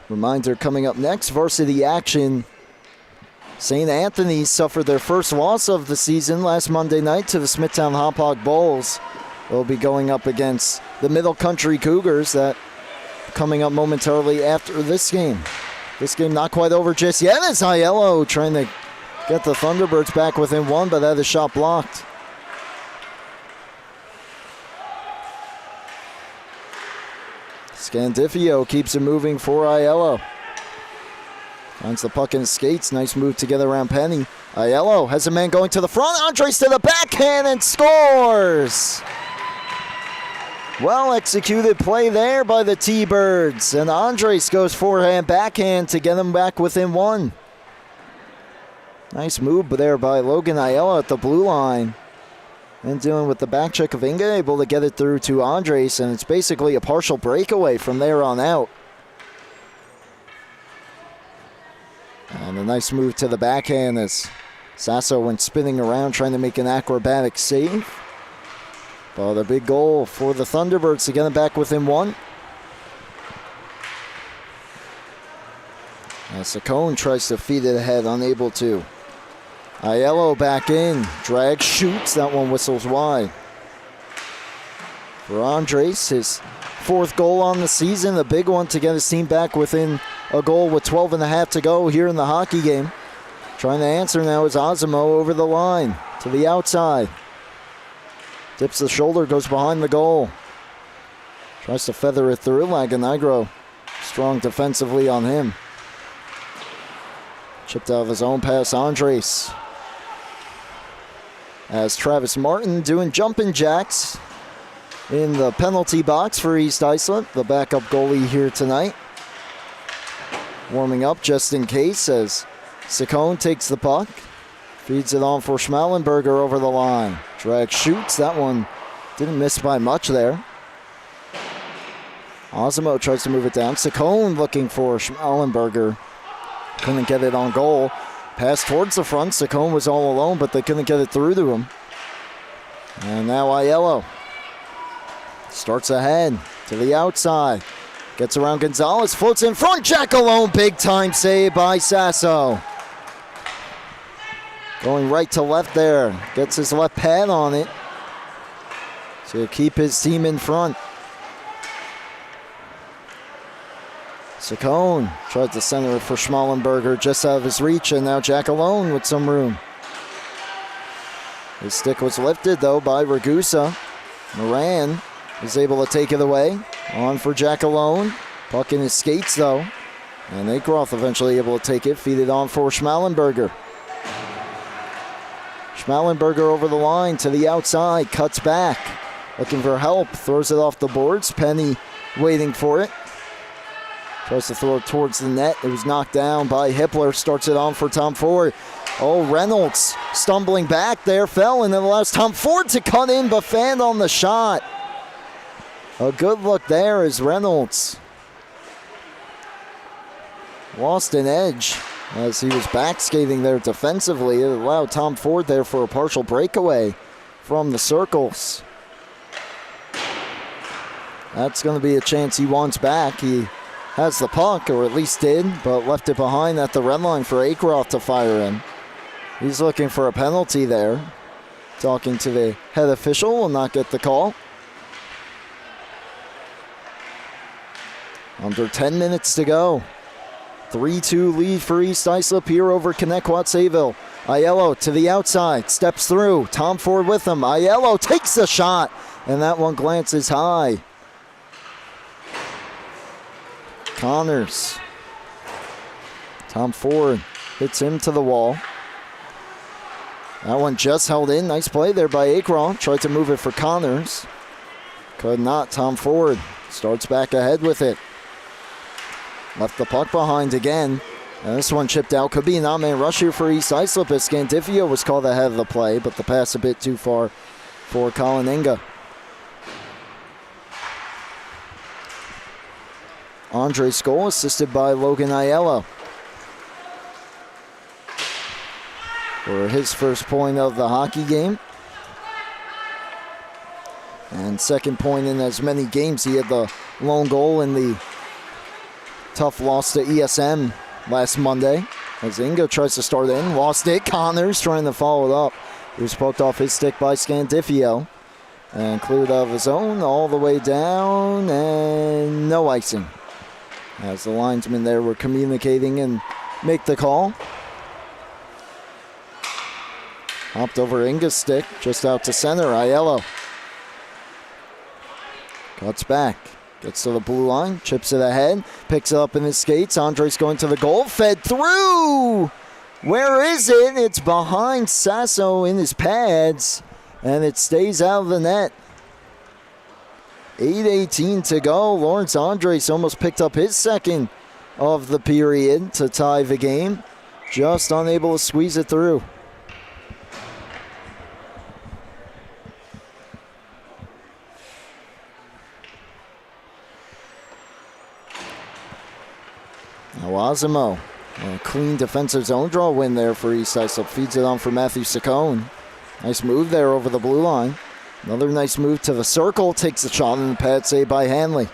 Reminder coming up next, varsity action. St. Anthony's suffered their first loss of the season last Monday night to the Smithtown Hauppauge Bulls. They'll be going up against the Middle Country Cougars, that coming up momentarily after this game. This game not quite over just yet as Aiello trying to get the Thunderbirds back within one, but had a shot blocked. Scandifio keeps it moving for Aiello. Finds the puck in his skates. Nice move to get around Penny. Aiello has a man going to the front. Andres to the backhand and scores! Well executed play there by the T-Birds. And Andres goes forehand, backhand to get him back within one. Nice move there by Logan Aiello at the blue line. And dealing with the back check of Inga, able to get it through to Andres, and it's basically a partial breakaway from there on out. And a nice move to the backhand as Sasso went spinning around trying to make an acrobatic save. But a big goal for the Thunderbirds to get them back within one. As Saccone tries to feed it ahead, unable to. Aiello back in, drag, shoots, that one whistles wide. For Andres, his fourth goal on the season, a big one to get his team back within a goal with 12 and a half to go here in the hockey game. Trying to answer now is Osimo over the line to the outside. Dips the shoulder, goes behind the goal. Tries to feather it through. Laganagro strong defensively on him. Chipped out of his own pass, Andres. As Travis Martin doing jumping jacks in the penalty box for East Islip, the backup goalie here tonight. Warming up just in case as Saccone takes the puck. Feeds it on for Schmallenberger over the line. Drag shoots, that one didn't miss by much there. Osimo tries to move it down. Saccone looking for Schmallenberger. Couldn't get it on goal. Pass towards the front. Saccone was all alone, but they couldn't get it through to him. And now Aiello starts ahead to the outside. Gets around Gonzalez, floats in front. Jack alone, big time save by Sasso. Going right to left there. Gets his left pad on it to keep his team in front. Saccone tried to center it for Schmallenberger, just out of his reach, and now Jack alone with some room. His stick was lifted, though, by Ragusa. Moran is able to take it away. On for Jack alone. Puck in his skates, though. And Akeroth eventually able to take it. Feed it on for Schmallenberger. Schmallenberger over the line to the outside. Cuts back. Looking for help. Throws it off the boards. Penny waiting for it. Tries to throw it towards the net. It was knocked down by Hippler. Starts it on for Tom Ford. Oh, Reynolds stumbling back there. Fell and then allows Tom Ford to cut in, but fanned on the shot. A good look there is Reynolds lost an edge as he was back skating there defensively. It allowed Tom Ford there for a partial breakaway from the circles. That's going to be a chance he wants back. He has the puck, or at least did, but left it behind at the red line for Akeroth to fire in. He's looking for a penalty there. Talking to the head official, will not get the call. Under 10 minutes to go. 3-2 lead for East Islip here over Connetquot Sayville. Aiello to the outside, steps through. Tom Ford with him. Aiello takes the shot, and that one glances high. Connors. Tom Ford hits him to the wall. That one just held in. Nice play there by Akron. Tried to move it for Connors. Could not. Tom Ford starts back ahead with it. Left the puck behind again. And this one chipped out. Could be an odd man rush here for East Islip as Scandifio was called ahead of the play, but the pass a bit too far for Colin Inga. Andre's goal assisted by Logan Aiello for his first point of the hockey game. And second point in as many games. He had the lone goal in the tough loss to ESM last Monday. As Inga tries to start in, lost it. Connors trying to follow it up. He was poked off his stick by Scandifio and cleared out of his own all the way down, and no icing. As the linesmen there were communicating and make the call. Hopped over Inga's stick, just out to center. Aiello cuts back, gets to the blue line, chips it ahead, picks it up in his skates. Andres going to the goal, fed through. Where is it? It's behind Sasso in his pads, and it stays out of the net. 8:18 to go. Lawrence Andres almost picked up his second of the period to tie the game. Just unable to squeeze it through. Now Osimo, a clean defensive zone draw win there for East Islip. Feeds it on for Matthew Saccone. Nice move there over the blue line. Another nice move to the circle. Takes the shot in the pad save by Hanley.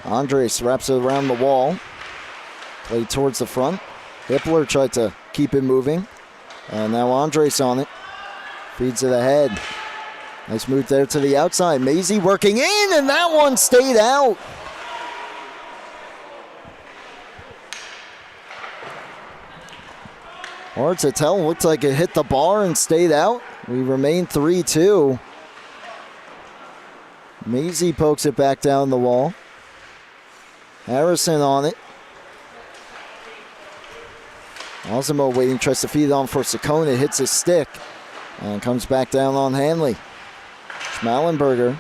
Andres wraps it around the wall. Played towards the front. Hippler tried to keep it moving. And now Andres on it. Feeds it ahead. Nice move there to the outside. Maisie working in, and that one stayed out. Hard to tell. Looked like it hit the bar and stayed out. We remain 3-2. Maisie pokes it back down the wall. Harrison on it. Osimo waiting, tries to feed it on for Saccone. It hits his stick and comes back down on Hanley. Schmallenberger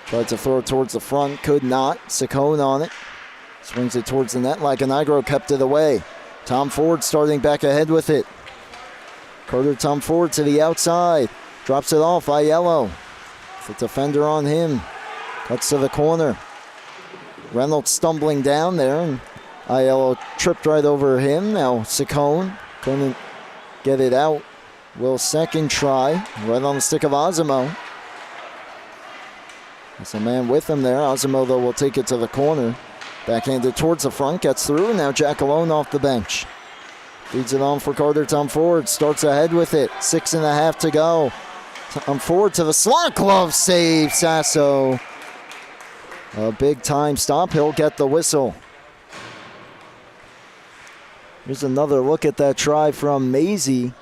tried to throw it towards the front, could not. Saccone on it. Swings it towards the net. Lacanagro kept it away. Tom Ford starting back ahead with it. Carter Tom Ford to the outside. Drops it off. Aiello. The defender on him. Cuts to the corner. Reynolds stumbling down there, and Aiello tripped right over him. Now Saccone couldn't get it out. Will second try. Right on the stick of Osimo. There's a man with him there. Osimo, though, will take it to the corner. Backhanded towards the front, gets through, and now Jack alone off the bench. Feeds it on for Carter Tom Ford, starts ahead with it. 6.5 to go. Tom Ford to the slot, glove save, Sasso. A big time stop, he'll get the whistle. Here's another look at that try from Maisie.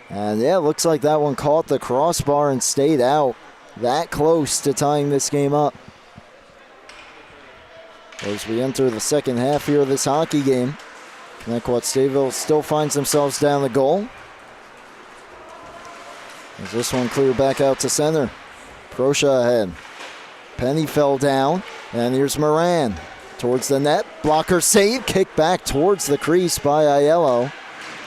And yeah, looks like that one caught the crossbar and stayed out. That close to tying this game up. As we enter the second half here of this hockey game, Connetquot Sayville still finds themselves down the goal. As this one cleared back out to center. Proscia ahead. Penny fell down, and here's Moran. Towards the net, blocker save, kick back towards the crease by Aiello.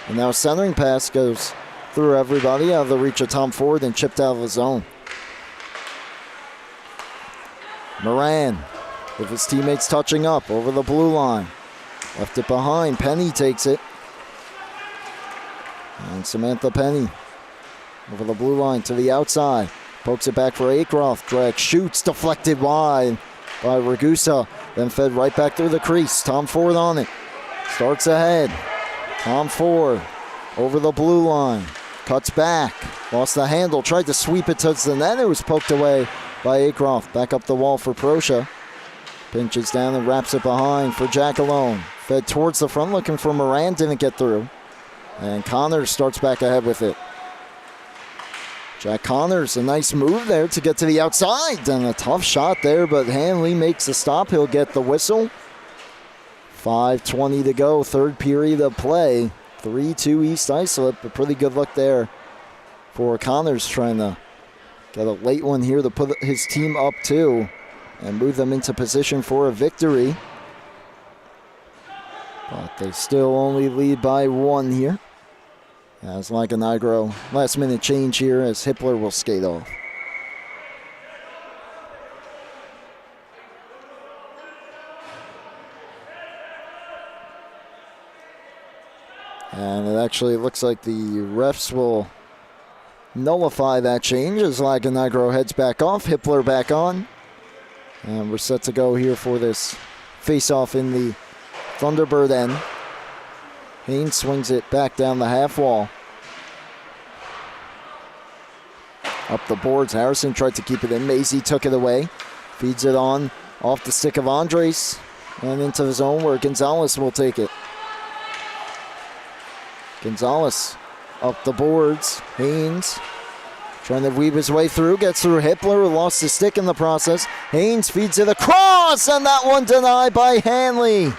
And now centering pass goes through everybody out of the reach of Tom Ford and chipped out of the zone. Moran with his teammates touching up over the blue line. Left it behind. Penny takes it. And Samantha Penny over the blue line to the outside. Pokes it back for Akroth. Drag shoots, deflected wide by Ragusa. Then fed right back through the crease. Tom Ford on it. Starts ahead. Tom Ford over the blue line. Cuts back. Lost the handle. Tried to sweep it towards the net. It was poked away by Acroft. Back up the wall for Proscia. Pinches down and wraps it behind for Jackalone. Fed towards the front looking for Moran. Didn't get through. And Connors starts back ahead with it. Jack Connors, a nice move there to get to the outside. And a tough shot there, but Hanley makes the stop. He'll get the whistle. 5:20 to go, third period of play. 3-2 East Islip. A pretty good look there for Connors, trying to get a late one here to put his team up 2 and move them into position for a victory. But they still only lead by 1 here. As Lagonagro, last minute change here as Hippler will skate off. And it actually looks like the refs will nullify that change as Lagonagro heads back off, Hippler back on. And we're set to go here for this face-off in the Thunderbird end. Haynes swings it back down the half wall. Up the boards, Harrison tried to keep it in. Maisie took it away. Feeds it on off the stick of Andres and into the zone where Gonzalez will take it. Gonzalez up the boards. Haynes trying to weave his way through. Gets through Hippler, who lost his stick in the process. Haynes feeds it across, and that one denied by Hanley.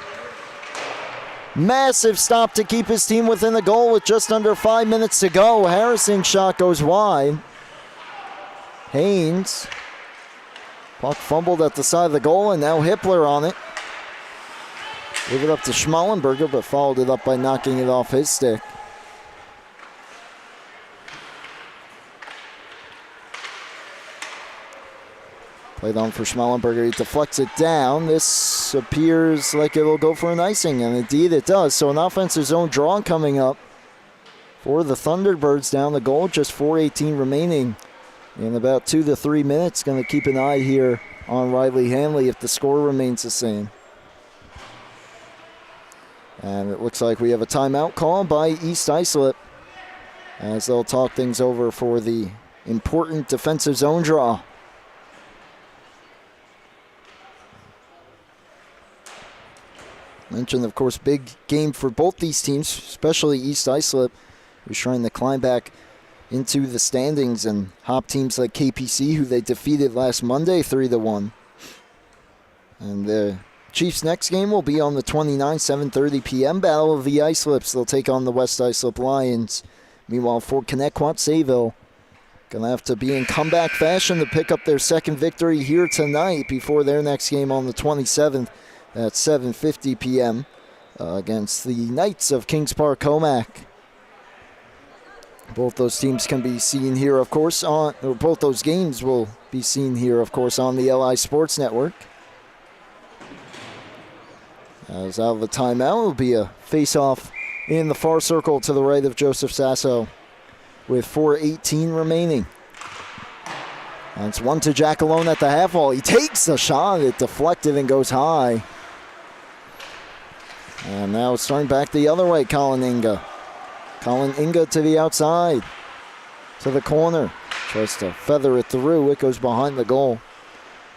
Massive stop to keep his team within the goal with just under 5 minutes to go. Harrison's shot goes wide. Haynes. Puck fumbled at the side of the goal, and now Hippler on it. Gave it up to Schmallenberger, but followed it up by knocking it off his stick. Played on for Schmallenberger. He deflects it down. This appears like it'll go for an icing, and indeed it does. So an offensive zone draw coming up for the Thunderbirds down the goal. Just 4:18 remaining in about 2 to 3 minutes. Going to keep an eye here on Riley Hanley if the score remains the same. And it looks like we have a timeout call by East Islip as they'll talk things over for the important defensive zone draw. Mentioned, of course, big game for both these teams, especially East Islip, who's trying to climb back into the standings and hop teams like KPC, who they defeated last Monday 3-1. And the Chiefs' next game will be on the 29th, 7:30 p.m. Battle of the Islips. They'll take on the West Islip Lions. Meanwhile, for Connetquot, Sayville going to have to be in comeback fashion to pick up their second victory here tonight before their next game on the 27th. At 7:50 p.m. Against the Knights of Kings Park Comac. Both those teams can be seen here, of course, or both those games will be seen here, of course, on the LI Sports Network. As out of the timeout, will be a face-off in the far circle to the right of Joseph Sasso with 4:18 remaining. And it's one to Jack alone at the half wall. He takes the shot. It deflected and goes high. And now it's turning back the other way, Colin Inga. Colin Inga to the outside. To the corner. Tries to feather it through. It goes behind the goal.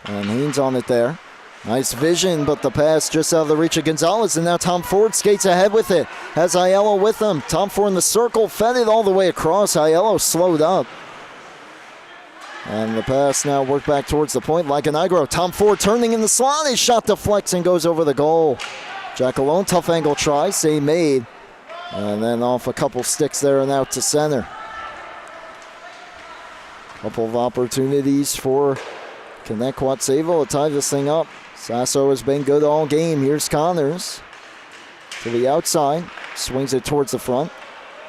And Haynes on it there. Nice vision, but the pass just out of the reach of Gonzalez. And now Tom Ford skates ahead with it. Has Aiello with him. Tom Ford in the circle. Fed it all the way across. Aiello slowed up. And the pass now worked back towards the point. Lagonagro. Tom Ford turning in the slot. His shot deflects and goes over the goal. Jack alone, tough angle try, save made. And then off a couple sticks there and out to center. Couple of opportunities for Connetquot Sayville to tie this thing up. Sasso has been good all game. Here's Connors to the outside. Swings it towards the front.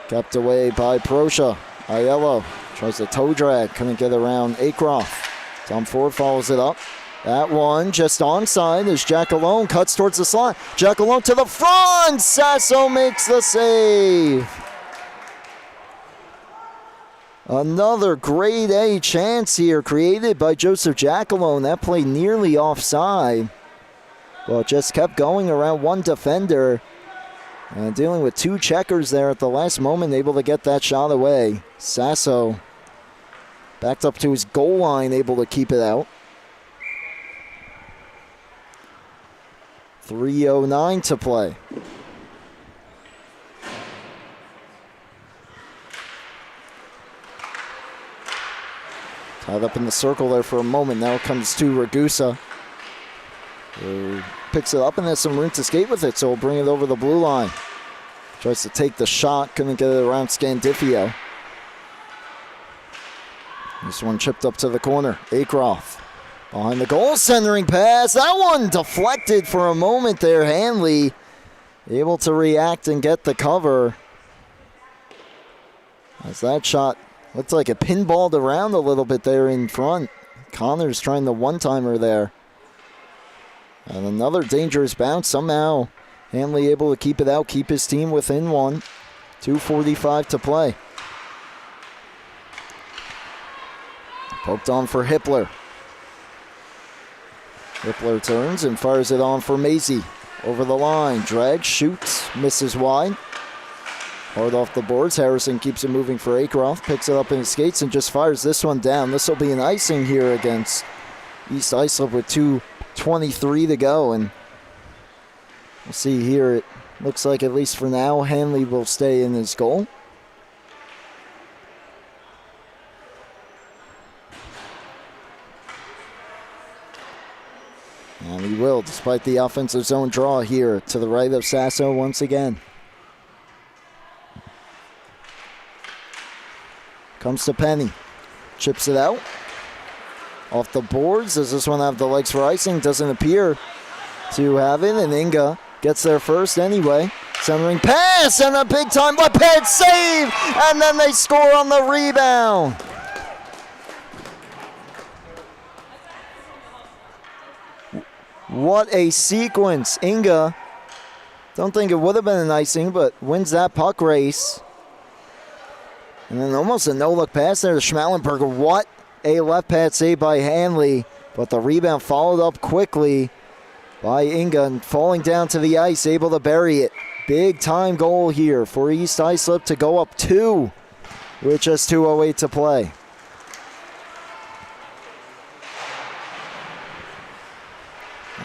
Kept away by Proscia. Aiello tries to toe drag. Couldn't get around Acroft. Tom Ford follows it up. That one just onside as Jack alone cuts towards the slot. Jack alone to the front. Sasso makes the save. Another grade A chance here created by Joseph Jackalone. That play nearly offside. Well, it just kept going around one defender. And dealing with two checkers there at the last moment, able to get that shot away. Sasso backed up to his goal line, able to keep it out. 3:09 to play. Tied up in the circle there for a moment. Now it comes to Ragusa, who picks it up and has some room to skate with it, so we'll bring it over the blue line. Tries to take the shot, couldn't get it around Scandifio. This one chipped up to the corner. Akroth behind the goal, centering pass. That one deflected for a moment there. Hanley able to react and get the cover. As that shot looked like it pinballed around a little bit there in front. Connors trying the one-timer there. And another dangerous bounce. Somehow Hanley able to keep it out, keep his team within one. 2:45 to play. Poked on for Hippler. Hippler turns and fires it on for Maisie. Over the line, drags, shoots, misses wide. Hard off the boards. Harrison keeps it moving for Akroth. Picks it up in his skates and just fires this one down. This will be an icing here against East Islip with 2:23 to go. And we'll see here. It looks like, at least for now, Hanley will stay in his goal. And he will, despite the offensive zone draw here to the right of Sasso once again. Comes to Penny. Chips it out. Off the boards. Does this one have the legs for icing? Doesn't appear to have it. And Inga gets there first anyway. Centering pass and a big time left hand save. And then they score on the rebound. What a sequence. Inga, don't think it would have been an icing, but wins that puck race. And then almost a no-look pass there to Schmallenberger. What a left pad save by Hanley. But the rebound followed up quickly by Inga, and falling down to the ice, able to bury it. Big time goal here for East Islip to go up 2 with just 2:08 to play.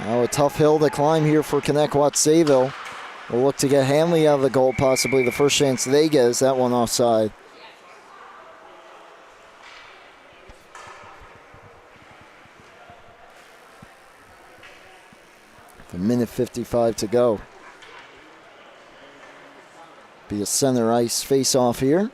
Now a tough hill to climb here for Connetquot Sayville. We'll look to get Hanley out of the goal, possibly the first chance they get is that one offside. A minute 55 to go. Be a center ice face-off here.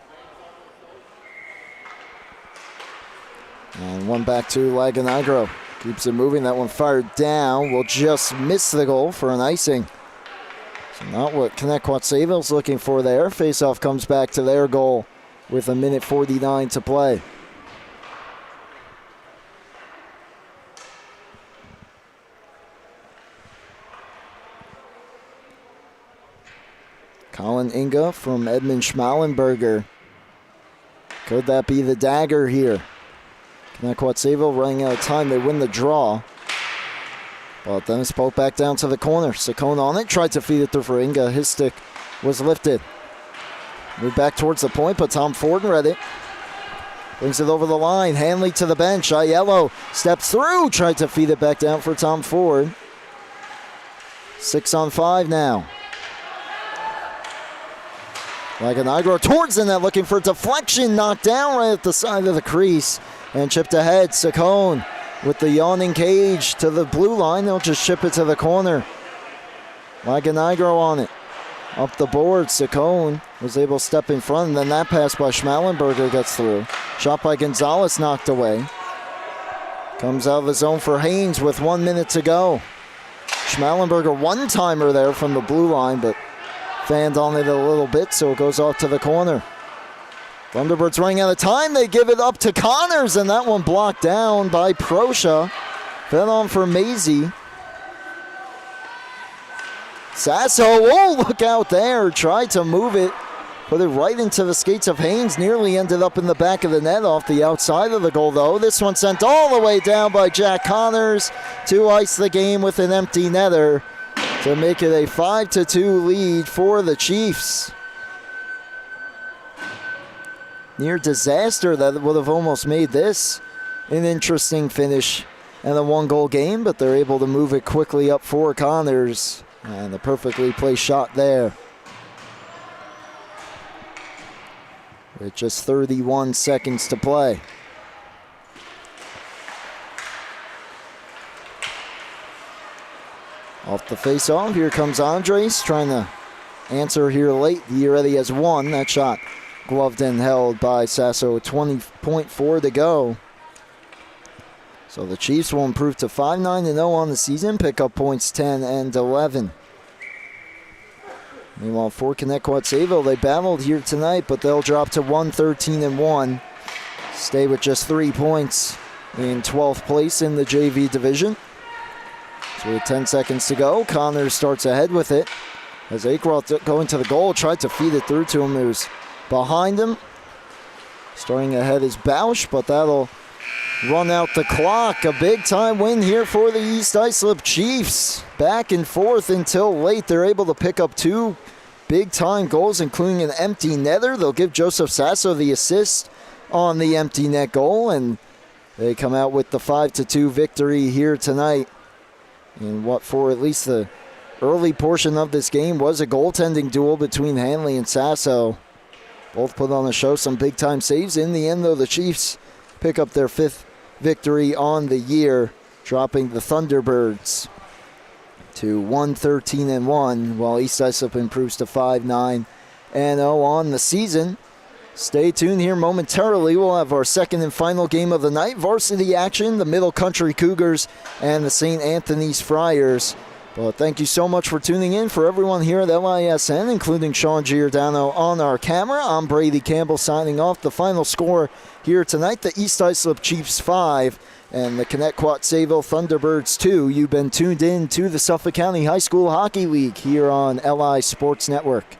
And one back to Laganagro. Keeps it moving. That one fired down. Will just miss the goal for an icing. So not what Connetquot Sayville's looking for there. Face-off comes back to their goal with a minute 49 to play. Colin Inga from Edmund Schmallenberger. Could that be the dagger here? Connetquot Sayville running out of time. They win the draw. But then it's poked back down to the corner. Saccone on it. Tried to feed it through for Inga. His stick was lifted. Moved back towards the point, but Tom Ford read it. Brings it over the line. Hanley to the bench. Aiello steps through. Tried to feed it back down for Tom Ford. 6 on 5 now. Laganagro towards the net, looking for deflection. Knocked down right at the side of the crease. And chipped ahead. Saccone with the yawning cage to the blue line. They'll just chip it to the corner. Laganagro on it. Up the board. Saccone was able to step in front. And then that pass by Schmallenberger gets through. Shot by Gonzalez knocked away. Comes out of the zone for Haynes with 1 minute to go. Schmallenberger one-timer there from the blue line, but fanned on it a little bit, so it goes off to the corner. Thunderbirds running out of time. They give it up to Connors, and that one blocked down by Proscia. Fed on for Maisie. Sasso, oh, look out there. Tried to move it. Put it right into the skates of Haynes. Nearly ended up in the back of the net off the outside of the goal, though. This one sent all the way down by Jack Connors to ice the game with an empty netter to make it a 5-2 lead for the Chiefs. Near disaster that would have almost made this an interesting finish and a one-goal game, but they're able to move it quickly up for Connors. And the perfectly placed shot there. With just 31 seconds to play. Off the face-off, here comes Andres trying to answer here late. He already has one. That shot gloved and held by Sasso. 20.4 to go. So the Chiefs will improve to 5-9-0 on the season, pick up points 10 and 11. Meanwhile, for Connetquot Sayville, they battled here tonight, but they'll drop to 1-13-1. Stay with just 3 points in 12th place in the JV division. So with 10 seconds to go, Connors starts ahead with it. As Akeroth going to the goal, tried to feed it through to him who's behind him. Starting ahead is Bausch, but that'll run out the clock. A big-time win here for the East Islip Chiefs. Back and forth until late. They're able to pick up 2 big-time goals, including an empty netter. They'll give Joseph Sasso the assist on the empty net goal, and they come out with the 5-2 victory here tonight. In what, for at least the early portion of this game, was a goaltending duel between Hanley and Sasso. Both put on a show, some big-time saves. In the end, though, the Chiefs pick up their 5th victory on the year, dropping the Thunderbirds to 1-13-1, while East Islip improves to 5-9-0 on the season. Stay tuned here momentarily. We'll have our second and final game of the night. Varsity action, the Middle Country Cougars and the St. Anthony's Friars. But thank you so much for tuning in. For everyone here at LISN, including Sean Giordano on our camera, I'm Brady Campbell signing off. The final score here tonight, the East Islip Chiefs 5 and the Connetquot Sayville Thunderbirds 2. You've been tuned in to the Suffolk County High School Hockey League here on LI Sports Network.